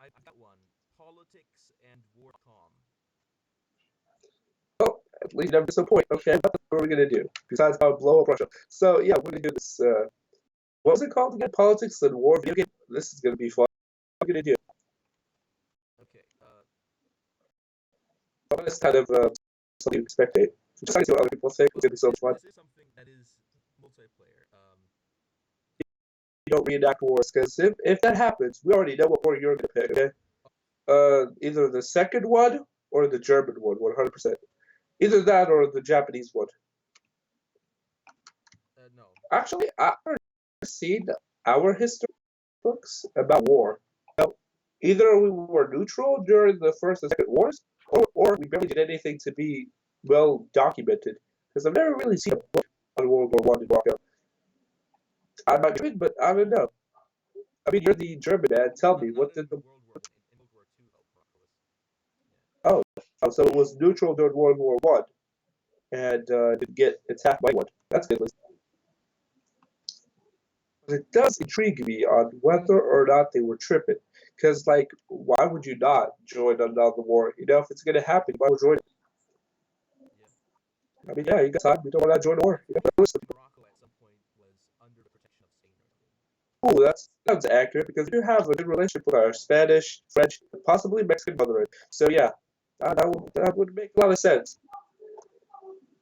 A: I've got one. Politics and war.com.
B: Well, at least you never disappoint. Okay, what are we gonna do besides blow up Russia? So yeah, we're gonna do this. What was it called again? Politics and war video game. This is gonna be fun. What are we gonna do?
A: Okay,
B: It's kind of something you spectate. Just like what other people think. It's gonna be so fun.
A: this is something that is multiplayer.
B: You don't reenact wars because if that happens, we already know what war you're gonna pick. Okay. Either the second one or the German one, 100%. Either that or the Japanese one.
A: No.
B: Actually, I've never seen our history books about war. Now, either we were neutral during the First and Second Wars, or we barely did anything to be well documented. Because I've never really seen a book on World War One and walk out. I'm not good, but I don't know. I mean, you're the German man. Tell me, what did the
A: In World War II help Rockford?
B: oh, so it was neutral during World War One and didn't get attacked by one. That's good. But it does intrigue me on whether or not they were tripping. Because, like, why would you not join another war? You know, if it's going to happen, why would you join it?
A: Yeah.
B: I mean, yeah, you got time. You don't want to join a war. You know, listen.
A: Morocco at some point was under the protection of Spain or something.
B: Oh, that's accurate because we have a good relationship with our Spanish, French, and possibly Mexican motherland. So yeah, that would make a lot of sense.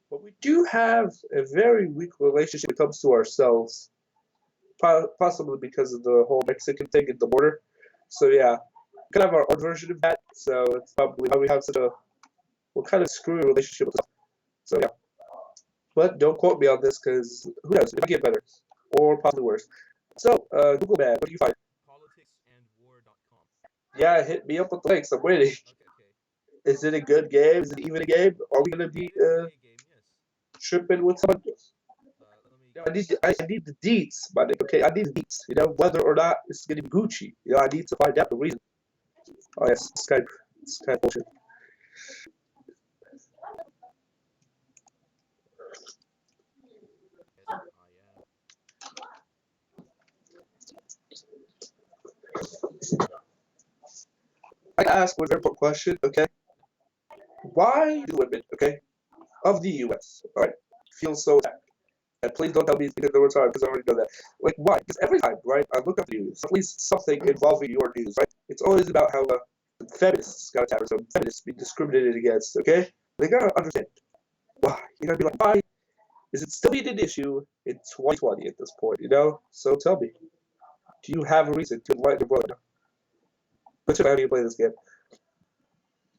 B: But we do have a very weak relationship when it comes to ourselves, possibly because of the whole Mexican thing at the border. So yeah, we kind of have our own version of that. So it's probably why we have such a kind of screwy relationship with us. So yeah, but don't quote me on this because who knows? It might get better or possibly worse. So Google man, what do you find?
A: Politicsandwar.com.
B: Yeah, hit me up with the links. I'm waiting.
A: Okay.
B: Is it a good game? Is it even a game? Are we gonna be
A: It's a game, yes.
B: tripping with someone?
A: Let me.
B: Yeah, I need the deets, my nigga. Okay, I need the deets. You know, whether or not it's gonna be Gucci. You know, I need to find out the reason. Oh yes, Skype. It's kind of bullshit.
A: Yes, I am.
B: I ask one very important question. Okay, why do women, okay, of the U.S. all right, feel so attacked? And please don't tell me it's because they were tired, because I already know that. Like, why? Because every time, right, I look up the news, at least something involving your news, right? It's always about how feminists got attacked, or some feminists being discriminated against, okay? They gotta understand why. You gotta be like, why is it still being an issue in 2020 at this point, you know? So tell me, do you have a reason to enlighten the world? But how do you play this game?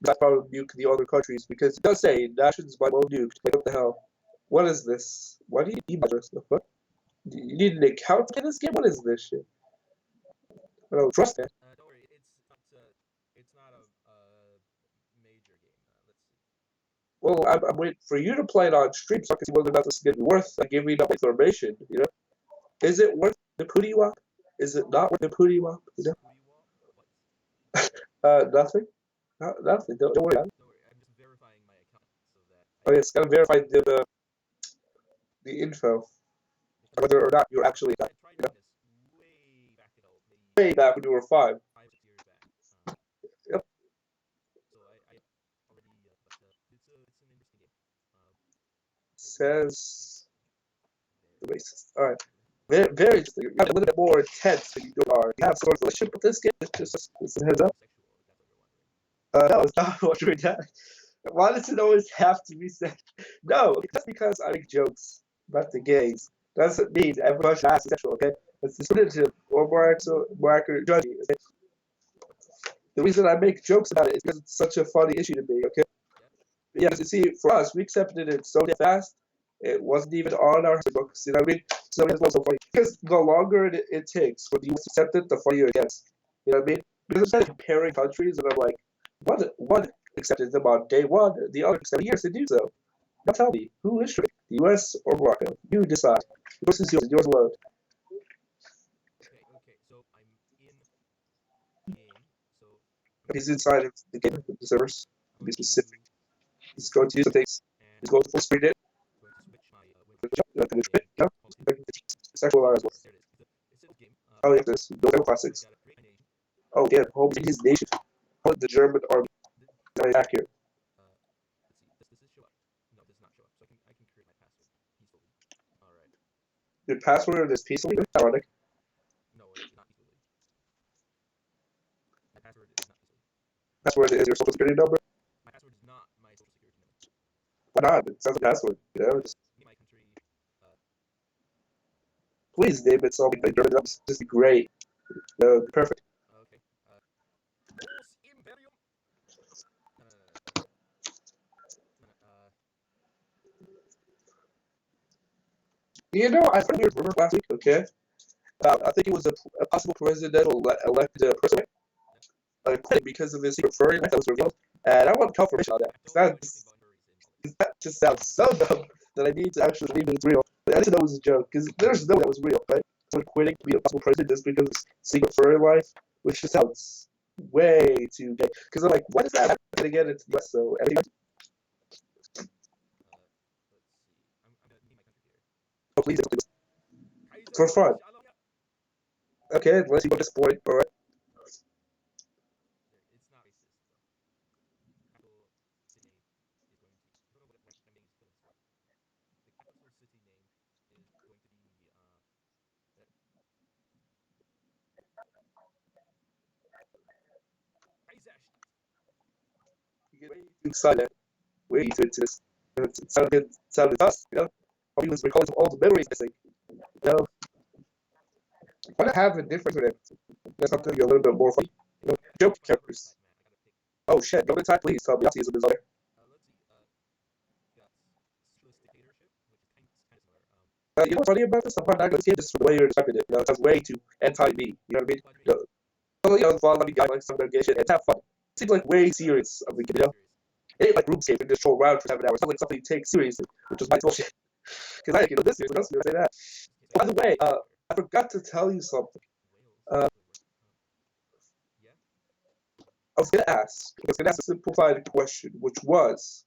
B: That's probably nuke the other countries, because it does say nations by well nuked. Like, what the hell? What is this? Why do you need address? What? You need an account in this game? What is this shit? I don't trust that.
A: Don't worry, it's not a major game. Let's see.
B: Well, I'm waiting for you to play it on stream so I can see whether or not this is going to be worth giving me enough information, you know? Is it worth the pooty wop? Is it not worth the pooty wop? You know?
A: What?
B: Nothing? Nothing. Don't worry about it.
A: Don't worry, I'm just verifying my account so that
B: Oh, yeah, it's got to verify the info, whether or not you're actually,
A: I tried
B: you know,
A: doing this way back ago,
B: way
A: maybe
B: back when you were 5.
A: 5 6 years back.
B: Yep.
A: So I already, but it's an interesting game.
B: Says the racist. All right. Very, very interesting. You got a little bit more intense when you are. You have sort of a relationship with this game. Just a heads up.
A: Sexual, if that's what you're wondering.
B: No, it's not wondering that. Why does it always have to be said? No, just because I make jokes about the gays doesn't mean everyone should ask sexual, okay? It's discriminative or more accurate judging. Okay? The reason I make jokes about it is because it's such a funny issue to me, okay?
A: Yep.
B: Yeah, because you see, for us, we accepted it so damn fast, it wasn't even on our books, you know what I mean? So it's not so funny. Because the longer it takes for the US to accept it, the funnier it gets. You know what I mean? Because I'm kind of comparing countries, and I'm like, what accepted them on day one, the other took 7 years to do so. Now tell me, who is shrinking, the US or Morocco? You decide. The choice is yours, and yours alone.
A: Okay. So I'm in game. So I'm
B: He's
A: going
B: inside of the game, the servers, to be specific.
A: to
B: He's going to use the things.
A: and
B: He's going to full screen it.
A: going to switch my
B: Like a bit,
A: game
B: yeah.
A: called
B: Like the sexual as well.
A: there it is. It's a game.
B: Oh, yeah, this. Those are
A: I
B: classics.
A: gotta create my nation.
B: Oh, yeah, home his nation. The German army.
A: Th-
B: Not accurate.
A: let's see. Does this show up? No, it does not show up. So I can create my password peacefully. All right.
B: Your password is peacefully ironic.
A: No, not peacefully. My password is not peacefully.
B: Password is your social security number.
A: My password is not my social security number.
B: Why not? It sounds like a password. You know, just
A: Me, my country. Uh,
B: please name it something like German. That's just great. Perfect.
A: okay. Os Imperium. Uh,
B: You know, I heard a weird rumor last week. Okay, I think it was a possible presidential elected person quitting because of his secret furry life that was revealed, and I want confirmation on that.
A: I don't know anything about furries in politics.
B: That just sounds so dumb that I need to actually believe it's real. But I didn't know it was a joke because there's no way that was real, right? Someone quitting to be a possible president just because of his secret furry life, which just sounds way too gay. Because I'm like, what is that happening again? It's the US, so everything.
A: Let's see. I'm gonna name my country here.
B: Oh, please, please.
A: Kaiser
B: For fun.
A: Shalom.
B: Okay, let's see what this point. All right.
A: It's not racist though. Capital city name is going to. I don't know what my name is equivalent for. The capital city name is going to be Kaiserstadt.
B: You get way too excited, way too into this. It sounded good, sounded us, you know. All he was recalling all the memories missing. You know, why not have a different name? That's something a little bit more funny. You know, joke
A: If I have
B: characters.
A: type, man, I gotta pick.
B: Oh shit, government type, please tell me Nazism is on there.
A: Let's see. Got socialist dictatorship, which is kind of similar.
B: You know what's funny about this? I'm not gonna skip just for the way you're describing it. You know, it sounds way too anti-me. You know what I mean?
A: What do you
B: You
A: mean?
B: know, oh, you know, follow me, guy, like some gay shit, and have fun. It seems like way serious. I mean,
A: It's
B: you
A: very
B: know,
A: serious.
B: it ain't like RuneScape and just troll around for 7 hours. It sounds like something you take seriously, which is my bullshit. Because I ain't this serious. What else do you say that?
A: Okay,
B: By
A: so
B: the
A: I got
B: way,
A: a country here.
B: I forgot to tell you something.
A: Wales
B: Uh,
A: actually works. Yeah.
B: I was gonna ask a simplified question, which was,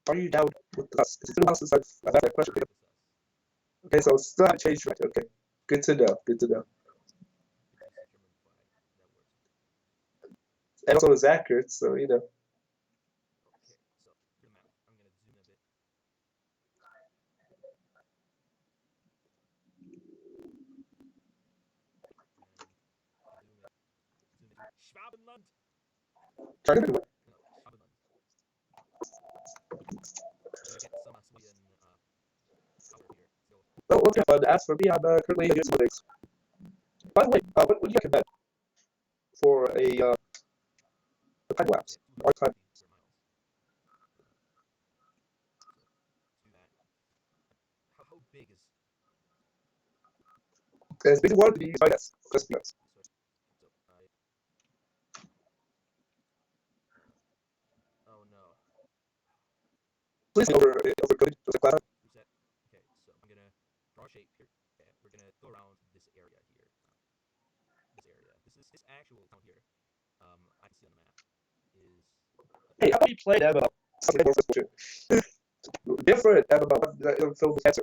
B: are you down with us? It's been a while since I've asked that question.
A: Down with us.
B: Okay, so it's still haven't changed right. Okay, good to know. Good to know.
A: Could use the German flag. That works.
B: And also it's accurate, so you know.
A: Okay, so for the map, I'm gonna zoom in a bit. And zoom into Schwabenland.
B: Try to do it.
A: No, Schwabenland. I'm gonna get some civilian power here. So
B: Well, let's have fun. As for me, I'm currently doing some things. By the way, what would you recommend for a time lapse?
A: yeah,
B: Our time.
A: 250 square miles. So let's do that. How big is
B: It's basically wanted to be used by us. Just because.
A: so? So I. Oh no.
B: Please over good. Just a class.
A: Reset. Okay, so I'm gonna draw a shape here. Okay, we're gonna go around this area here. This area. This actual town here. I can see on the map is
B: Hey, how about you play MMO? Something more bullshit. Different MMO. Film with cancer.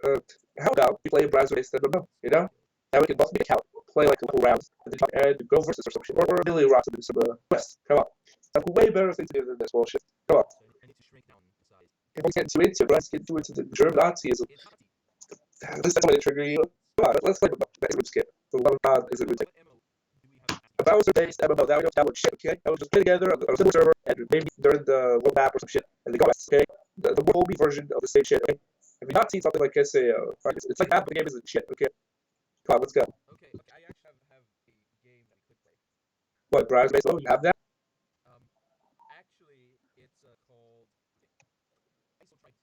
B: Uh, how about you play a browser-based MMO? You know, now we can bust an account, play like a couple rounds, and go versus or some shit, or really rock some quests. Come on, that's a way better thing to do than this bullshit. Come on.
A: so I need to shrink down the size.
B: Everyone's getting too into it, right? Let's get too into the German Nazism.
A: It's Nazi.
B: This is something to trigger you. Come on, let's play MMO. That's what skip. The one is it
A: What
B: routine.
A: MO do we have in
B: A
A: Nazi?
B: browser-based MMO, that we don't download shit, okay? That was just play together on a single server, and maybe during the world map or some shit, and they go west, okay? The world version of the same shit, okay? Have you not seen something like, say, it's like half the game isn't shit, okay? Come on, let's go.
A: Okay. I actually have a game that we could play.
B: What, browser-based? Oh, you have that?
A: Um, actually, it's called Isotrite.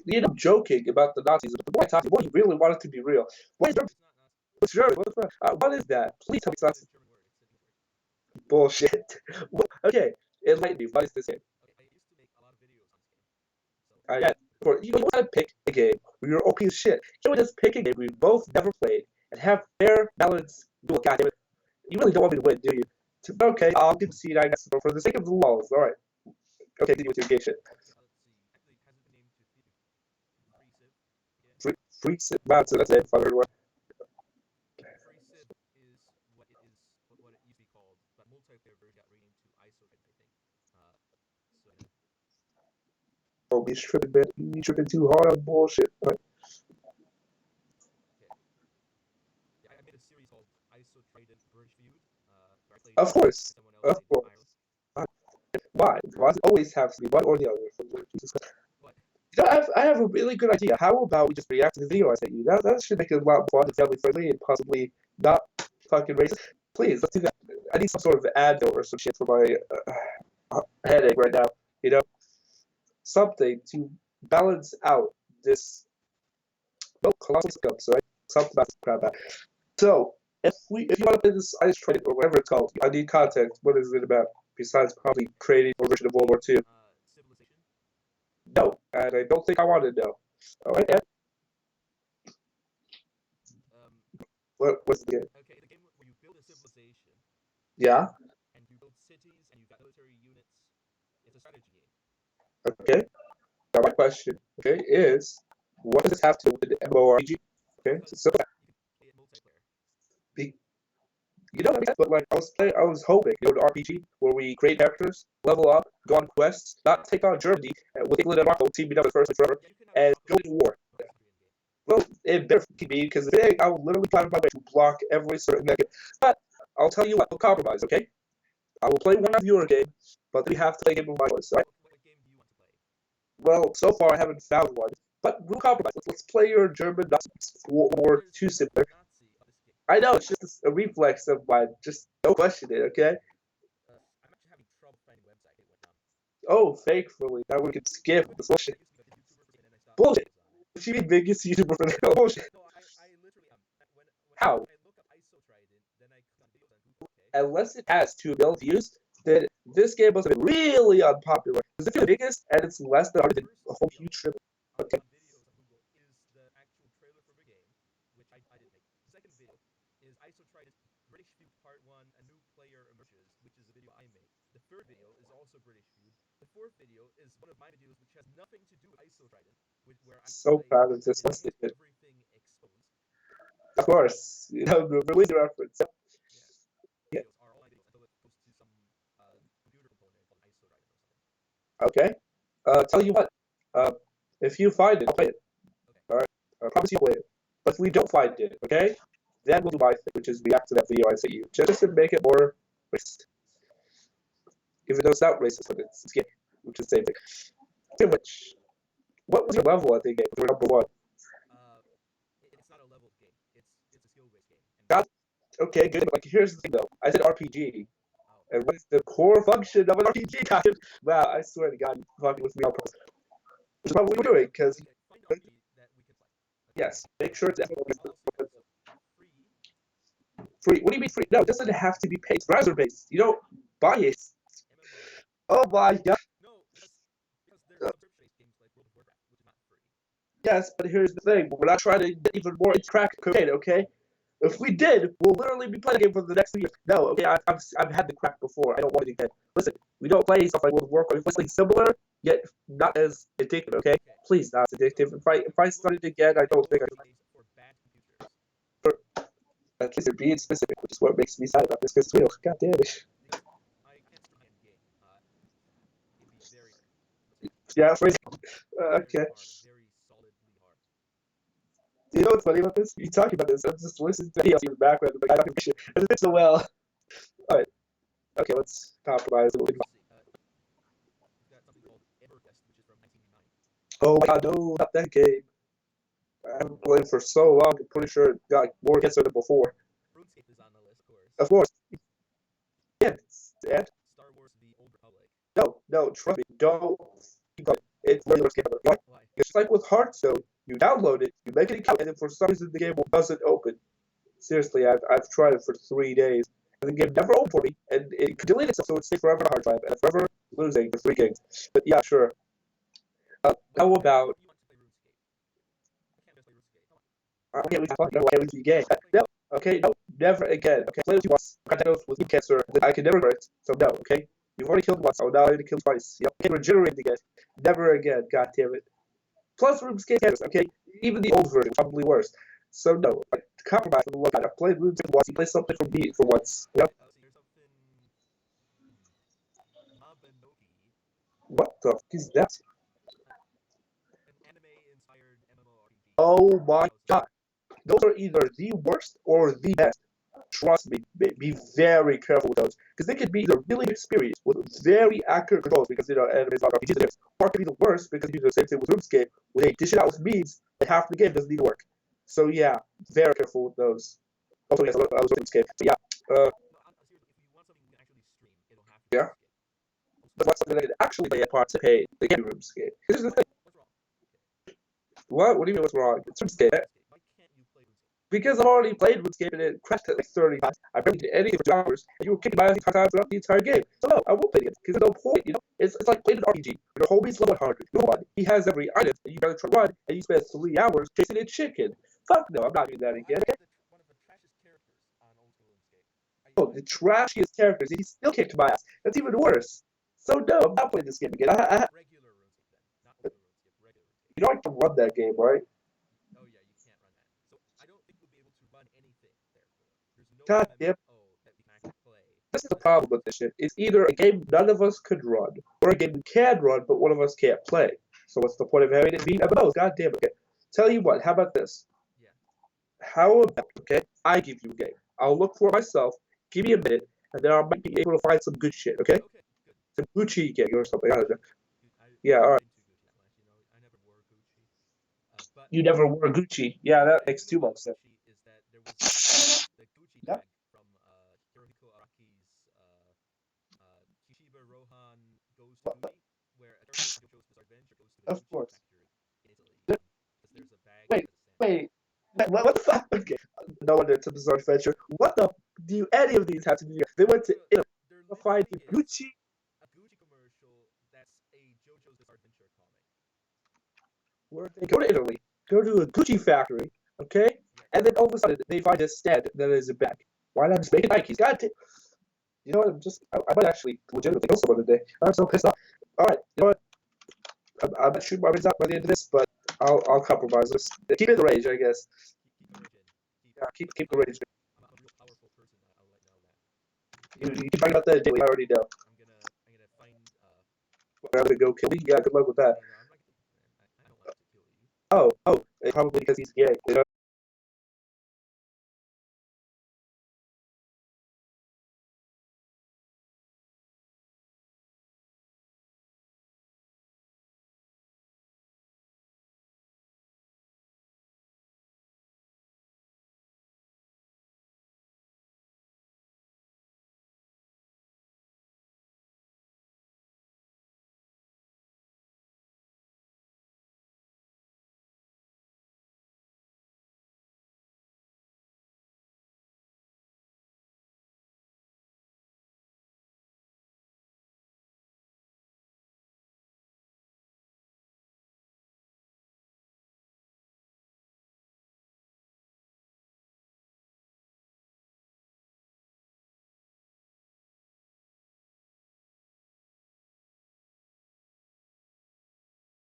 B: You know, joking about the Nazis, but the more I talk, the more you really want it to be real. What is
A: It's not Nazi.
B: German? What the fuck? What is that? Please tell me
A: It's
B: it's
A: not a
B: Nazi.
A: German word. It's an English word.
B: Bullshit. Okay, enlighten me. What is this game? Yeah, you don't want to pick a game where you're OP as shit. You want to just pick a game we both never played and have fair, balanced. God damn it. You really don't want me to win, do you? Okay, I'll concede, I guess, for the sake of the laws. All right. Okay, continue with your game shit. Free sit. Wow, so that's it. Fun one. Oh, he's tripping, man. He's tripping too hard on bullshit. Right. Of course. Of course. Why? Why does it always have to be one or the other? You know, I have a really good idea. How about we just react to the video I sent you? That should make it a lot more family friendly and possibly not fucking racist. Please, let's do that. I need some sort of Advil or some shit for my headache right now. You know, something to balance out this. Oh, colossal scum, right? Something about this crap out. So, if you want to play this ice training or whatever it's called, I need context. What is it about? Besides probably creating a version of World War II. No, and I don't think I want to know. All right, Ed. What's the game? Yeah. Okay. Now my question, okay, is what does this have to do with the MMORPG? Okay, so you know what I mean? But like I was hoping, you know, an RPG where we create characters, level up, go on quests, not take on Germany with England and Morocco teaming up first and forever, and go to war. Well, it better be because I will literally find my way to block every certain negative. But I'll tell you what, we'll compromise, okay? I will play one of your game, but we have to play a game of my choice, right? Well, so far I haven't found one, but we'll compromise. Let's play your German or too similar. I know it's just a reflex of mine. Just don't question it, okay? Oh, thankfully, now we can skip the bullshit. Bullshit. She the biggest YouTuber for the bullshit. How? Unless it has 2 million views, then this game must have been really unpopular. Because if it's the biggest and it's less than 100, a whole huge triple. Okay. So proud of this. Of course, you know, the religion reference. Yeah. Okay. Tell you what. If you find it, I'll play it. All right. I promise you I'll play it. But if we don't find it, okay, then we'll do my thing, which is react to that video I sent you, just to make it more racist. Even though it's not racist, but it's gay, which is the same thing. Too much. What was your level at the game? You were number 1. God, okay, good. Like, here's the thing, though. I said RPG. And what is the core function of an RPG, guys? Wow, I swear to God, you're fucking with me on purpose. Which is probably what we're doing, because... Yes, make sure it's free. What do you mean free? No, it doesn't have to be paid. It's browser-based. You don't buy it. Oh my God. Yes, but here's the thing. We're not trying to get even more into crack cocaine, okay? If we did, we'll literally be playing a game for the next year. No, okay, I've had the crack before. I don't want it again. Listen, we don't play stuff like World of Warcraft. We play something similar, yet not as addictive, okay? Please, not as addictive. If I started again, I don't think I... At least you're being specific, which is what makes me sad about this, because it's real. God damn it. Yeah, okay. You know what's funny about this? You talking about this, I'm just listening to videos in the background, like, I don't give a shit. And it's so well. Alright. Okay, let's compromise a little bit. Oh my God, no, not that game. I haven't played for so long, I'm pretty sure it got more hits than before. Of course. Yeah, and no, trust me, don't keep going. It's regular game. Right? It's just like with Hearthstone. You download it, you make an account, and then for some reason the game doesn't open. Seriously, I've tried it for 3 days, the game never opened for me, and it could delete itself, so it would stay forever on the hard drive, and forever losing for 3 gigs. But yeah, sure. How about okay, we talked about why we gay. No, okay, no, never again. Okay, play with you once. I got diagnosed with cancer. I can never hurt it. So no, okay. You've already killed once. Oh, now I'm gonna kill twice. Yep, I can regenerate again. Never again. God damn it. Plus RuneScape cameras. Okay, even the old version probably worse. So no, like, compromise for the love. I've played RuneScape once. You play something for me for once. Yep. What the fuck is that? Oh my god. Those are either the worst or the best. Trust me, be very careful with those because they could be either really experienced with very accurate controls because enemies are RPGs, or it could be the worst because you do the same thing with RuneScape where they dish it out with means that half the game doesn't need to work. So yeah, very careful with those. Also, yes, I was RuneScape. So yeah, yeah. But what's something that I could actually play and participate? They can do RuneScape. Here's the thing. What? What do you mean? What's wrong? It's RuneScape. Because I've already played RuneScape and it crashed at like 30 times. I barely did anything for 2 hours, and you were kicking my ass times throughout the entire game. So no, I won't play it because there's no point. It's like playing an RPG. Your homie's level 100. You know, he has every item, and you gotta try run, and you spend 3 hours chasing a chicken. Fuck no, I'm not doing that again. Okay? Oh, the trashiest characters, and he still kicked my ass. That's even worse. So no, I'm not playing this game again. You know I can run that game, right? God damn. This is the problem with this shit. It's either a game none of us could run, or a game we can run, but one of us can't play. So what's the point of having it be MMOs? God damn it. Okay. Tell you what, how about this? How about, okay, I give you a game. I'll look for it myself, give me a minute, and then I might be able to find some good shit, okay? Some Gucci game or something. I don't know. Yeah, alright. You never wore Gucci. Yeah, that makes too much sense. Yeah, of course. Wait, wait. What the fuck? Okay. No wonder it's a bizarre adventure. What the do any of these have to do? They went to Italy to find Gucci. Where they go to Italy, go to a Gucci factory, okay, and then all of a sudden they find a stand that is a bag. Why not just make it Nikes? God damn. You know what? I might actually legitimately kill someone today. I'm so pissed off. All right, you know what? I'm not shooting my brains out by the end of this, but I'll compromise this. Keep it in the range, I guess. Yeah, keep the range. You can find out that daily. I already know. I'm gonna go kill me. Yeah, good luck with that. Oh, probably because he's gay. You know?